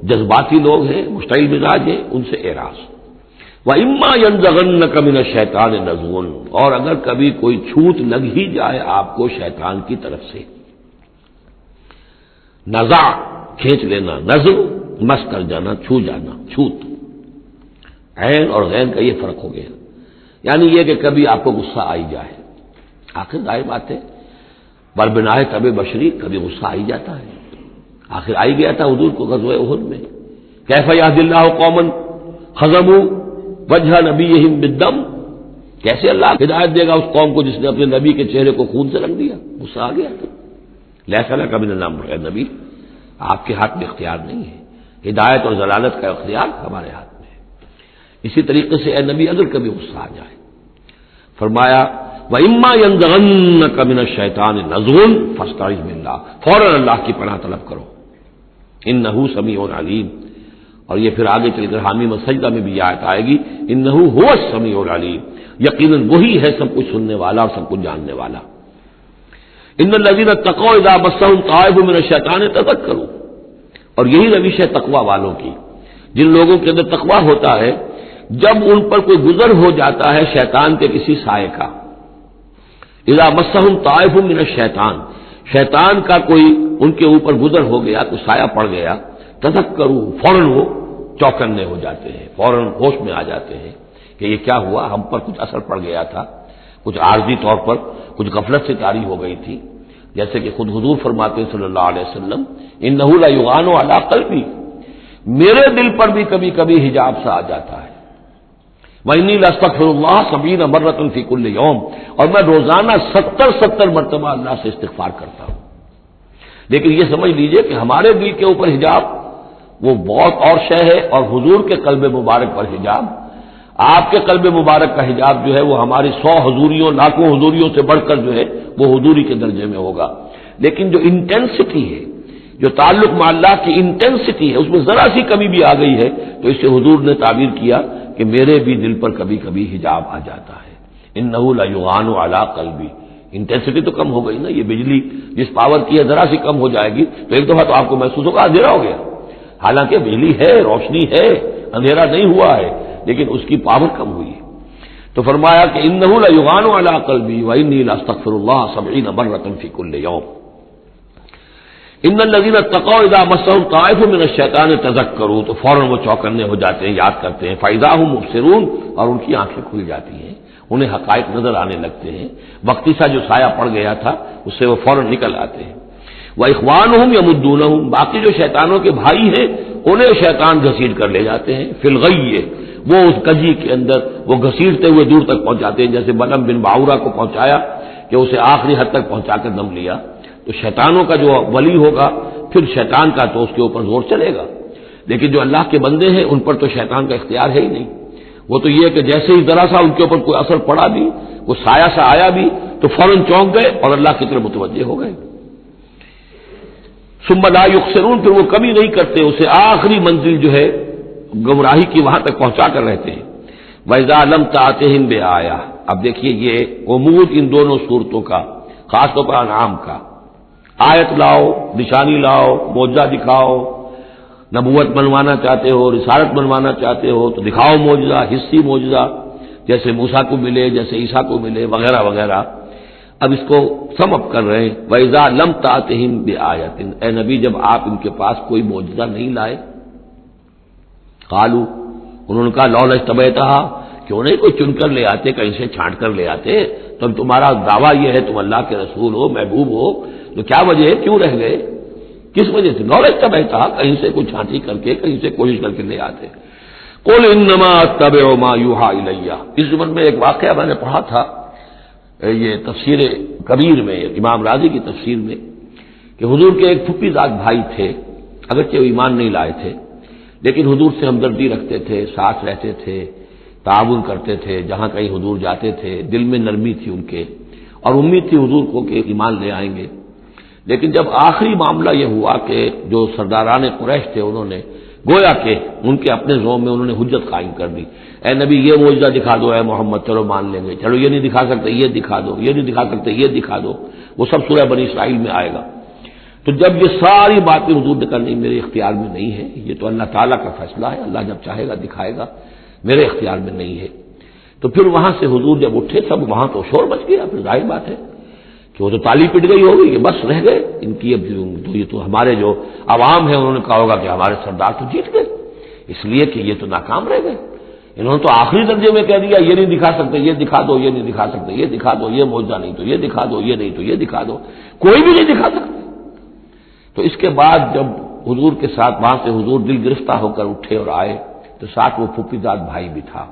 جذباتی لوگ ہیں، مشتعل مزاج ہیں، ان سے اعراض۔ وَإِمَّا يَنزَغَنَّكَ مِنَ الشَّيْطَانِ نَزْغٌ، اور اگر کبھی کوئی چھوٹ لگ ہی جائے آپ کو شیطان کی طرف سے، نزع کھینچ لینا، نزع مس کر جانا، چھو جانا، چھوت، عین اور غین کا یہ فرق ہو گیا، یعنی یہ کہ کبھی آپ کو غصہ آئی جائے، آخر ظاہر بات ہے بربنائے طب بشری، کبھی غصہ آئی جاتا ہے، آخر آئی گیا تھا حضور کو غزوہ احد میں، کیف یہدی اللہ قوما خضموا وجہ نبیہم بالدم، کیسے اللہ ہدایت دے گا اس قوم کو جس نے اپنے نبی کے چہرے کو خون سے رنگ دیا، غصہ آ گیا تھا۔ لیس لک من الامر، اے نبی آپ کے ہاتھ میں اختیار نہیں ہے، ہدایت اور ضلالت کا اختیار ہمارے ہاتھ میں ہے۔ اسی طریقے سے اے نبی اگر کبھی غصہ آ جائے، فرمایا وَإِمَّا يَنزَغَنَّكَ مِنَ الشَّيْطَانِ نَزْغٌ فَاسْتَعِذْ بِاللَّهِ، فوراً اللہ کی پناہ طلب کرو، إِنَّهُ سَمِيعٌ عَلِيمٌ، اور یہ پھر آگے چل کر حامیم السجدہ میں بھی یہ آیت آئے گی، إِنَّهُ هُوَ السَّمِيعُ الْعَلِيمُ، یقیناً وہی ہے سب کچھ سننے والا اور سب کچھ جاننے والا۔ إِنَّ الَّذِينَ اتَّقَوْا إِذَا مَسَّهُمْ طَائِفٌ مِّنَ الشَّيْطَانِ تَذَكَّرُوا، اور یہی روش ہے تقوی والوں کی، جن لوگوں کے اندر تقوی ہوتا ہے، جب ان پر کوئی گزر ہو جاتا ہے شیطان کے کسی سائے کا، اذا مسہم طائف من الشیطان، شیطان کا کوئی ان کے اوپر گزر ہو گیا، تو سایہ پڑ گیا، تذکروا، فوراً وہ چوکنے ہو جاتے ہیں، فوراً ہوش میں آ جاتے ہیں کہ یہ کیا ہوا، ہم پر کچھ اثر پڑ گیا تھا، کچھ عارضی طور پر کچھ غفلت سے طاری ہو گئی تھی، جیسے کہ خود حضور فرماتے ہیں صلی اللہ علیہ وسلم، انہ لیغان علی قلبی، میرے دل پر بھی کبھی کبھی حجاب سا آ جاتا ہے، وَإِنِّي لَأَسْتَغْفِرُ اللَّهَ 70 مرة فی کل یوم، اور میں روزانہ 70 مرتبہ اللہ سے استغفار کرتا ہوں۔ لیکن یہ سمجھ لیجئے کہ ہمارے دل کے اوپر حجاب وہ بہت اور شے ہے، اور حضور کے قلب مبارک پر حجاب، آپ کے قلب مبارک کا حجاب جو ہے وہ ہماری 100 حضوریوں، لاکھوں حضوریوں سے بڑھ کر جو ہے وہ حضوری کے درجے میں ہوگا، لیکن جو انٹینسٹی ہے، جو تعلق مع اللہ کی انٹینسٹی ہے، اس میں ذرا سی کمی بھی آ گئی ہے، تو اس سے حضور نے تعبیر کیا کہ میرے بھی دل پر کبھی کبھی حجاب آ جاتا ہے، انہ لیغان علی قلبی، انٹینسٹی تو کم ہو گئی نا، یہ بجلی جس پاور کی ہے ذرا سی کم ہو جائے گی تو ایک دفعہ تو آپ کو محسوس ہوگا اندھیرا ہو گیا، حالانکہ بجلی ہے، روشنی ہے، اندھیرا نہیں ہوا ہے، لیکن اس کی پاور کم ہوئی ہے۔ تو فرمایا کہ انہ لیغان علی قلبی وانی لاستغفر اللہ 70 مرة فی کل یوم۔ ان الذین اتقوا اذا مسهم طائف من الشیطان تذکروا، تو فوراً وہ چوکنے ہو جاتے ہیں، یاد کرتے ہیں، فاذا هم مبصرون، اور ان کی آنکھیں کھل جاتی ہیں، انہیں حقائق نظر آنے لگتے ہیں، وقتی سا جو سایہ پڑ گیا تھا اس سے وہ فوراً نکل آتے ہیں۔ واخوانهم یمدونهم، باقی جو شیطانوں کے بھائی ہیں انہیں شیطان گھسیٹ کر لے جاتے ہیں، فی الغی، وہ اس کجی کے اندر وہ گھسیٹتے ہوئے دور تک پہنچاتے ہیں، جیسے بلعم بن باورہ کو پہنچایا کہ اسے آخری حد تک پہنچا کر دم لیا۔ تو شیطانوں کا جو ولی ہوگا پھر شیطان کا تو اس کے اوپر زور چلے گا، لیکن جو اللہ کے بندے ہیں ان پر تو شیطان کا اختیار ہے ہی نہیں، وہ تو یہ کہ جیسے ہی ذرا سا ان کے اوپر کوئی اثر پڑا بھی، وہ سایہ سا آیا بھی تو فوراً چونک گئے اور اللہ کی طرف متوجہ ہو گئے۔ ثم لا یخسرون، پھر وہ کمی نہیں کرتے، اسے آخری منزل جو ہے گمراہی کی وہاں تک پہنچا کر رہتے ہیں۔ وَإِذَا لَمْ تَأْتِهِمْ بِآیَةٍ، اب دیکھیے یہ عمود ان دونوں صورتوں کا، خاص طور پر انعام کا، آیت لاؤ، نشانی لاؤ، معجزہ دکھاؤ، نبوت منوانا چاہتے ہو، رسالت منوانا چاہتے ہو تو دکھاؤ معجزہ، حصی معجزہ، جیسے موسیٰ کو ملے، جیسے عیسیٰ کو ملے، وغیرہ وغیرہ۔ اب اس کو سم اپ کر رہے ہیں، وَإِذَا لَمْ تَأْتِهِمْ بِآيَةٍ، اے نبی جب آپ ان کے پاس کوئی معجزہ نہیں لائے، قالوا، انہوں نے کہا لولا اجتبیتہا، کیوں نہیں کوئی چن کر لے آتے، کہیں سے چھانٹ کر لے آتے، تو تمہارا دعویٰ یہ ہے تم اللہ کے رسول ہو، محبوب ہو، تو کیا وجہ ہے، کیوں رہ گئے، کس وجہ سے؟ لولا اجتبیتہا، کہیں سے کوئی چھانٹی کر کے، کہیں سے کوشش کر کے لے آتے۔ قل انما اتبع ما یوحی الی، اس زمن میں ایک واقعہ میں نے پڑھا تھا، یہ تفسیر کبیر میں، امام راضی کی تفسیر میں، کہ حضور کے ایک پھپھی زاد بھائی تھے، اگرچہ وہ ایمان نہیں لائے تھے، لیکن حضور سے ہمدردی رکھتے تھے، ساتھ رہتے تھے، تعاون کرتے تھے، جہاں کہیں حضور جاتے تھے، دل میں نرمی تھی ان کے، اور امید تھی حضور کو کہ ایمان لے آئیں گے۔ لیکن جب آخری معاملہ یہ ہوا کہ جو سرداران قریش تھے، انہوں نے گویا کہ ان کے اپنے زوم میں انہوں نے حجت قائم کر دی، اے نبی یہ معجزہ دکھا دو، اے محمد چلو مان لیں گے، چلو یہ نہیں دکھا سکتے یہ دکھا دو، یہ نہیں دکھا سکتے یہ دکھا دو، وہ سب سورہ بنی اسرائیل میں آئے گا۔ تو جب یہ ساری باتیں حضور نے کرنی میرے اختیار میں نہیں ہے، یہ تو اللہ تعالیٰ کا فیصلہ ہے، اللہ جب چاہے گا دکھائے گا، میرے اختیار میں نہیں ہے، تو پھر وہاں سے حضور جب اٹھے سب وہاں تو شور مچ گیا، پھر ظاہر بات ہے کہ وہ تو تالی پٹ گئی ہوگی کہ بس رہ گئے ان کی، اب تو یہ تو ہمارے جو عوام ہے انہوں نے کہا ہوگا کہ ہمارے سردار تو جیت گئے، اس لیے کہ یہ تو ناکام رہ گئے، انہوں نے تو آخری درجے میں کہہ دیا یہ نہیں دکھا سکتے یہ دکھا دو، یہ نہیں دکھا سکتے یہ دکھا دو، یہ معجزہ نہیں تو یہ دکھا دو، یہ نہیں تو یہ دکھا دو، کوئی بھی نہیں دکھا سکتے۔ تو اس کے بعد جب حضور کے ساتھ وہاں سے حضور دل گرفتہ ہو کر اٹھے اور آئے تو ساتھ وہ پھوپھی زاد بھائی بھی تھا،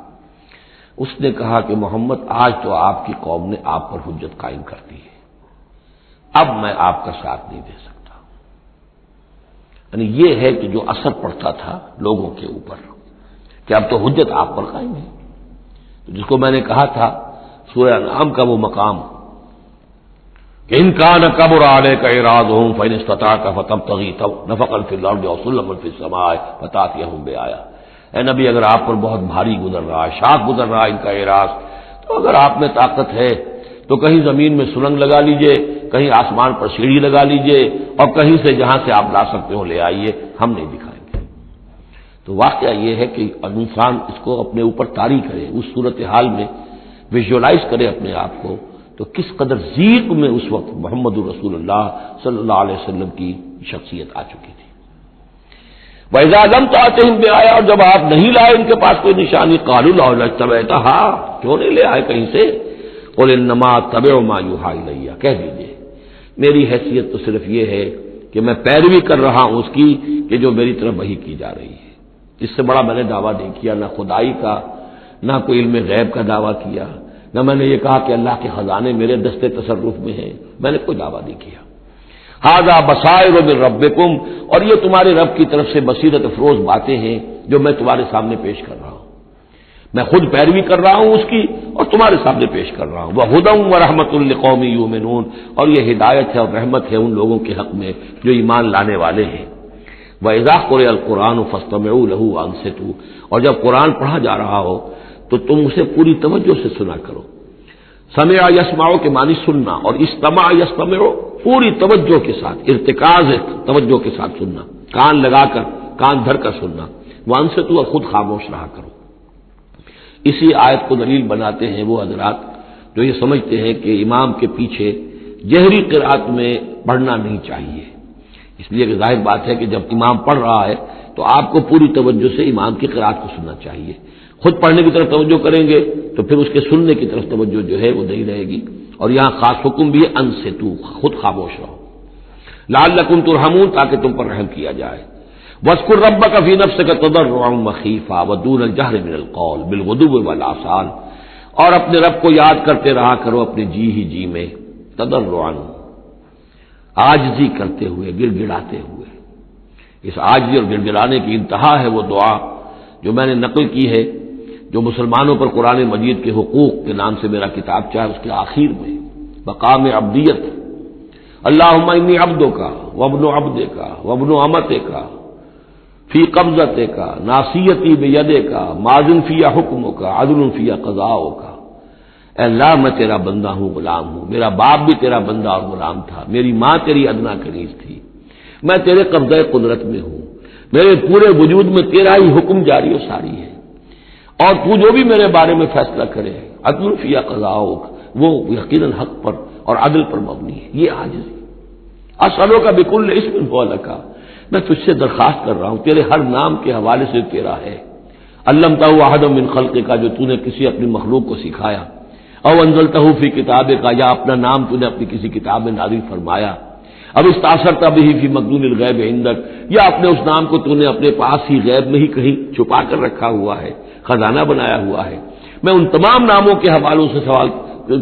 اس نے کہا کہ محمد آج تو آپ کی قوم نے آپ پر حجت قائم کر دی ہے، اب میں آپ کا ساتھ نہیں دے سکتا۔ یعنی یہ ہے کہ جو اثر پڑتا تھا لوگوں کے اوپر کہ اب تو حجت آپ پر قائم ہے، تو جس کو میں نے کہا تھا سورہ انعام کا وہ مقام کہ ان کان کبر علیک اعراضهم فإن استطعت فتبتغي نفقا في الارض او سلما في السماء فتأتيهم بآية، اے نبی اگر آپ پر بہت بھاری گزر رہا ہے، شاق گزر رہا ہے ان کا اعراض، تو اگر آپ میں طاقت ہے تو کہیں زمین میں سرنگ لگا لیجئے، کہیں آسمان پر سیڑھی لگا لیجئے، اور کہیں سے جہاں سے آپ لا سکتے ہو لے آئیے، ہم نہیں دکھائیں گے۔ تو واقعہ یہ ہے کہ انسان اس کو اپنے اوپر طاری کرے، اس صورتحال میں ویژولائز کرے اپنے آپ کو، تو کس قدر ضیق میں اس وقت محمد رسول اللہ صلی اللہ علیہ وسلم کی شخصیت آ چکی تھی۔ وَإِذَا لَمْ تَأْتِهِمْ بِآيَةٍ، اور جب آپ نہیں لائے ان کے پاس کوئی نشانی، قَالُوا لَوْلَا اجْتَبَيْتَهَا، کیوں نہیں لے آئے کہیں سے؟ قُلْ إِنَّمَا أَتَّبِعُ مَا يُوحَىٰ إِلَيَّ، کہہ دیجئے میری حیثیت تو صرف یہ ہے کہ میں پیروی کر رہا ہوں اس کی کہ جو میری طرف وحی کی جا رہی ہے، اس سے بڑا میں نے دعویٰ نہیں کیا، نہ خدائی کا، نہ کوئی علم غیب کا دعویٰ کیا، نہ میں نے یہ کہا کہ اللہ کے خزانے میرے دستے تصرف میں ہیں، میں نے کوئی دعویٰ نہیں کیا۔ ھذا بصائر من ربکم، اور یہ تمہارے رب کی طرف سے بصیرت افروز باتیں ہیں جو میں تمہارے سامنے پیش کر رہا ہوں، میں خود پیروی کر رہا ہوں اس کی اور تمہارے سامنے پیش کر رہا ہوں۔ وہدی ورحمۃ لقوم یؤمنون، اور یہ ہدایت ہے اور رحمت ہے ان لوگوں کے حق میں جو ایمان لانے والے ہیں۔ وَإِذَا قُرِئَ الْقُرْآنُ فَاسْتَمِعُوا لَهُ وَأَنصِتُوا، اور جب قرآن پڑھا جا رہا ہو تو تم اسے پوری توجہ سے سنا کرو۔ سمع یسمع کے معنی سننا، اور استمع یستمع پوری توجہ کے ساتھ، ارتکاز توجہ کے ساتھ سننا، کان لگا کر، کان دھر کر سننا۔ وانصتوا، اور خود خاموش رہا کرو۔ اسی آیت کو دلیل بناتے ہیں وہ حضرات جو یہ سمجھتے ہیں کہ امام کے پیچھے جہری قرات میں پڑھنا نہیں چاہیے، اس لیے کہ ظاہر بات ہے کہ جب امام پڑھ رہا ہے تو آپ کو پوری توجہ سے امام کی قرات کو سننا چاہیے، خود پڑھنے کی طرف توجہ کریں گے تو پھر اس کے سننے کی طرف توجہ جو ہے وہ نہیں رہے گی۔ اور یہاں خاص حکم بھی ہے انصتوا، خود خاموش رہو، لعلکم ترحمون، تاکہ تم پر رحم کیا جائے۔ واذکر ربک فی نفسک تضرعا وخیفا ودون الجہر من القول بالغدو والآصال، اور اپنے رب کو یاد کرتے رہا کرو اپنے جی ہی جی میں، تضرعا عاجزی کرتے ہوئے، گڑ گڑاتے ہوئے۔ اس عاجزی اور گڑ گڑانے کی انتہا ہے وہ دعا جو میں نے نقل کی ہے، جو مسلمانوں پر قرآن مجید کے حقوق کے نام سے میرا کتاب چاہے اس کے آخر میں مقام عبدیت، اللہم انی عبدک وابن عبدک وابن امتک فی قبضتک ناصیتی بیدک ماض فی حکمک عدل فی قضاؤک، اے اللہ میں تیرا بندہ ہوں، غلام ہوں، میرا باپ بھی تیرا بندہ اور غلام تھا، میری ماں تیری ادنا کنیز تھی، میں تیرے قبضہ قدرت میں ہوں، میرے پورے وجود میں تیرا ہی حکم جاری و ساری ہے، اور تو جو بھی میرے بارے میں فیصلہ کرے عدل فی قضاؤک، وہ یقیناً حق پر اور عدل پر مبنی ہے۔ یہ عاجزی۔ اسألوک بکل اسم هو لک، میں تجھ سے درخواست کر رہا ہوں تیرے ہر نام کے حوالے سے تیرا ہے، علمتہ احد من خلقک، جو تو نے کسی اپنی مخلوق کو سکھایا، او انزلتہ فی کتابک، یا اپنا نام تو نے اپنی کسی کتاب میں نازل فرمایا، اب استاثرت بہ فی مکنون الغیب عندک، یا اپنے اس نام کو تو نے اپنے پاس ہی غیب میں ہی کہیں چھپا کر رکھا ہوا ہے، خزانہ بنایا ہوا ہے۔ میں ان تمام ناموں کے حوالوں سے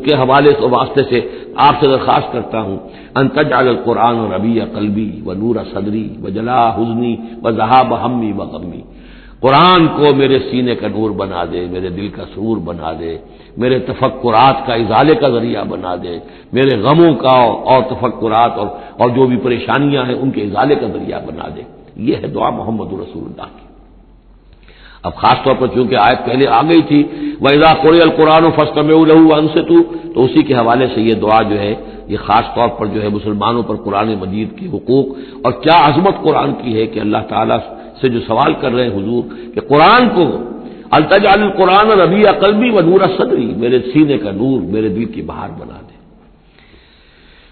کے حوالے سے واسطے سے آپ سے درخواست کرتا ہوں ان تجعل القرآن ربیع قلبی ونور صدری وجلاء حزنی وذہاب ہمی وغمی، قرآن کو میرے سینے کا نور بنا دے، میرے دل کا سرور بنا دے، میرے تفکرات کا ازالے کا ذریعہ بنا دے، میرے غموں کا اور تفکرات اور جو بھی پریشانیاں ہیں ان کے ازالے کا ذریعہ بنا دے۔ یہ ہے دعا محمد رسول اللہ کی۔ اب خاص طور پر چونکہ آیت پہلے آ گئی تھی وَإِذَا قُرِئَ الْقُرْآنُ فَاسْتَمِعُوا لَهُ وَأَنصِتُوا، تو اسی کے حوالے سے یہ دعا جو ہے یہ خاص طور پر جو ہے مسلمانوں پر قرآن مجید کے حقوق اور کیا عظمت قرآن کی ہے کہ اللہ تعالیٰ سے جو سوال کر رہے ہیں حضور کہ قرآن کو التجعل القرآن ربیع قلبی ونور صدری، میرے سینے کا نور، میرے دل کی بہار بنا دے۔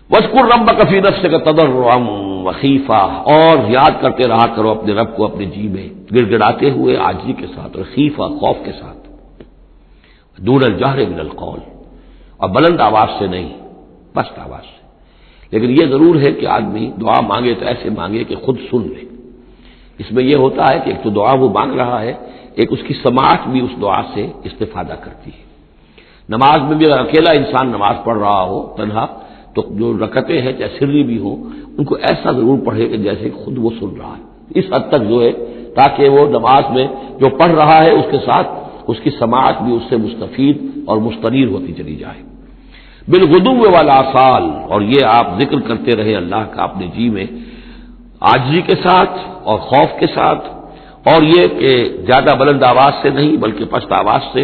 وَاذْكُرْ رَبَّكَ فِي نَفْسِكَ تَضَرُّعًا وَخِيفَةً، اور یاد کرتے رہا کرو اپنے رب کو اپنے جی میں گڑ گڑاتے ہوئے عاجزی کے ساتھ، اور خیفہ خوف کے ساتھ، دون الجہر من القول، اور بلند آواز سے نہیں پست آواز سے۔ لیکن یہ ضرور ہے کہ آدمی دعا مانگے تو ایسے مانگے کہ خود سن لے۔ اس میں یہ ہوتا ہے کہ ایک تو دعا وہ مانگ رہا ہے، ایک اس کی سماعت بھی اس دعا سے استفادہ کرتی ہے۔ نماز میں بھی اگر اکیلا انسان نماز پڑھ رہا ہو تنہا، تو جو رکعتیں ہیں چاہے سری بھی ہوں ان کو ایسا ضرور پڑھے کہ جیسے خود وہ سن رہا ہے، اس حد تک جو ہے تاکہ وہ نماز میں جو پڑھ رہا ہے اس کے ساتھ اس کی سماعت بھی اس سے مستفید اور مستنیر ہوتی چلی جائے۔ بالغدو والآصال، اور یہ آپ ذکر کرتے رہے اللہ کا اپنے جی میں عاجزی کے ساتھ اور خوف کے ساتھ، اور یہ کہ زیادہ بلند آواز سے نہیں بلکہ پست آواز سے،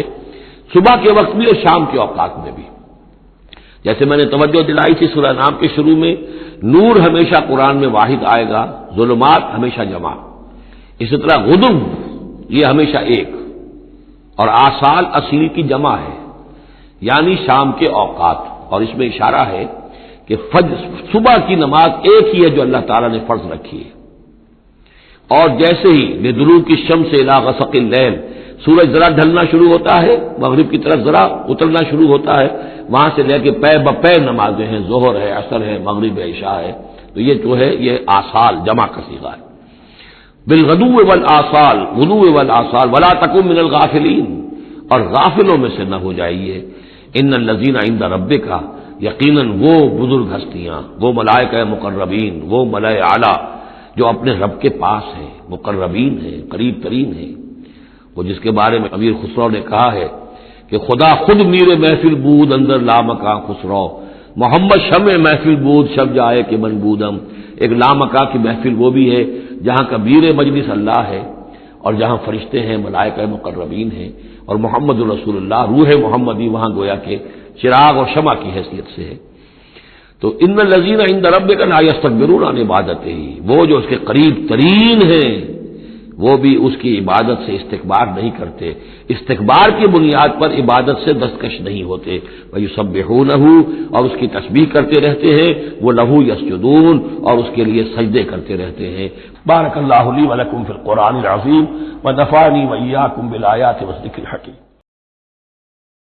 صبح کے وقت بھی اور شام کے اوقات میں بھی۔ جیسے میں نے توجہ دلائی تھی سورہ نام کے شروع میں، نور ہمیشہ قرآن میں واحد آئے گا، ظلمات ہمیشہ جمع، اسی طرح غدو یہ ہمیشہ ایک، اور آصال اصیل کی جمع ہے یعنی شام کے اوقات، اور اس میں اشارہ ہے کہ صبح کی نماز ایک ہی ہے جو اللہ تعالیٰ نے فرض رکھی ہے۔ اور جیسے ہی لدلوک الشمس الی غسق اللیل، سورج ذرا ڈھلنا شروع ہوتا ہے، مغرب کی طرف ذرا اترنا شروع ہوتا ہے، وہاں سے لے کے پے بپے نمازیں ہیں، ظہر ہے، عصر ہے، مغرب ہے، عشاء ہے، تو یہ جو ہے یہ آصال جمع کا صیغہ ہے۔ بالغدو والآصال، غدو والآصال، ولا تکن من الغافلین، اور غافلوں میں سے نہ ہو جائیے۔ ان الذین عند ربک، یقیناً وہ بزرگ ہستیاں، وہ ملائکہ مقربین، وہ ملائے اعلیٰ جو اپنے رب کے پاس ہیں، مقربین ہیں، قریب ترین ہیں، وہ جس کے بارے میں امیر خسرو نے کہا ہے کہ خدا خود میر محفل بود اندر لامکاں خسرو، محمد شمع محفل بود شب جائے کہ من بودم۔ ایک لامکاں کی محفل وہ بھی ہے جہاں کا میر مجلس اللہ ہے اور جہاں فرشتے ہیں، ملائکہ مقربین ہیں، اور محمد رسول اللہ روح محمدی وہاں گویا کہ چراغ اور شمع کی حیثیت سے ہے۔ تو ان الذین عند ربک لا یستکبرون عن عبادتہ، وہ جو اس کے قریب ترین ہیں وہ بھی اس کی عبادت سے استکبار نہیں کرتے، استکبار کی بنیاد پر عبادت سے دستکش نہیں ہوتے۔ وَيُسَبِّحُونَهُ، اور اس کی تسبیح کرتے رہتے ہیں، وہ لہو یسجدون، اور اس کے لیے سجدے کرتے رہتے ہیں۔ بارک اللہ لی ولکم فی القرآن العظیم ونفعنی وإیاکم بالآیات والذکر الحکیم۔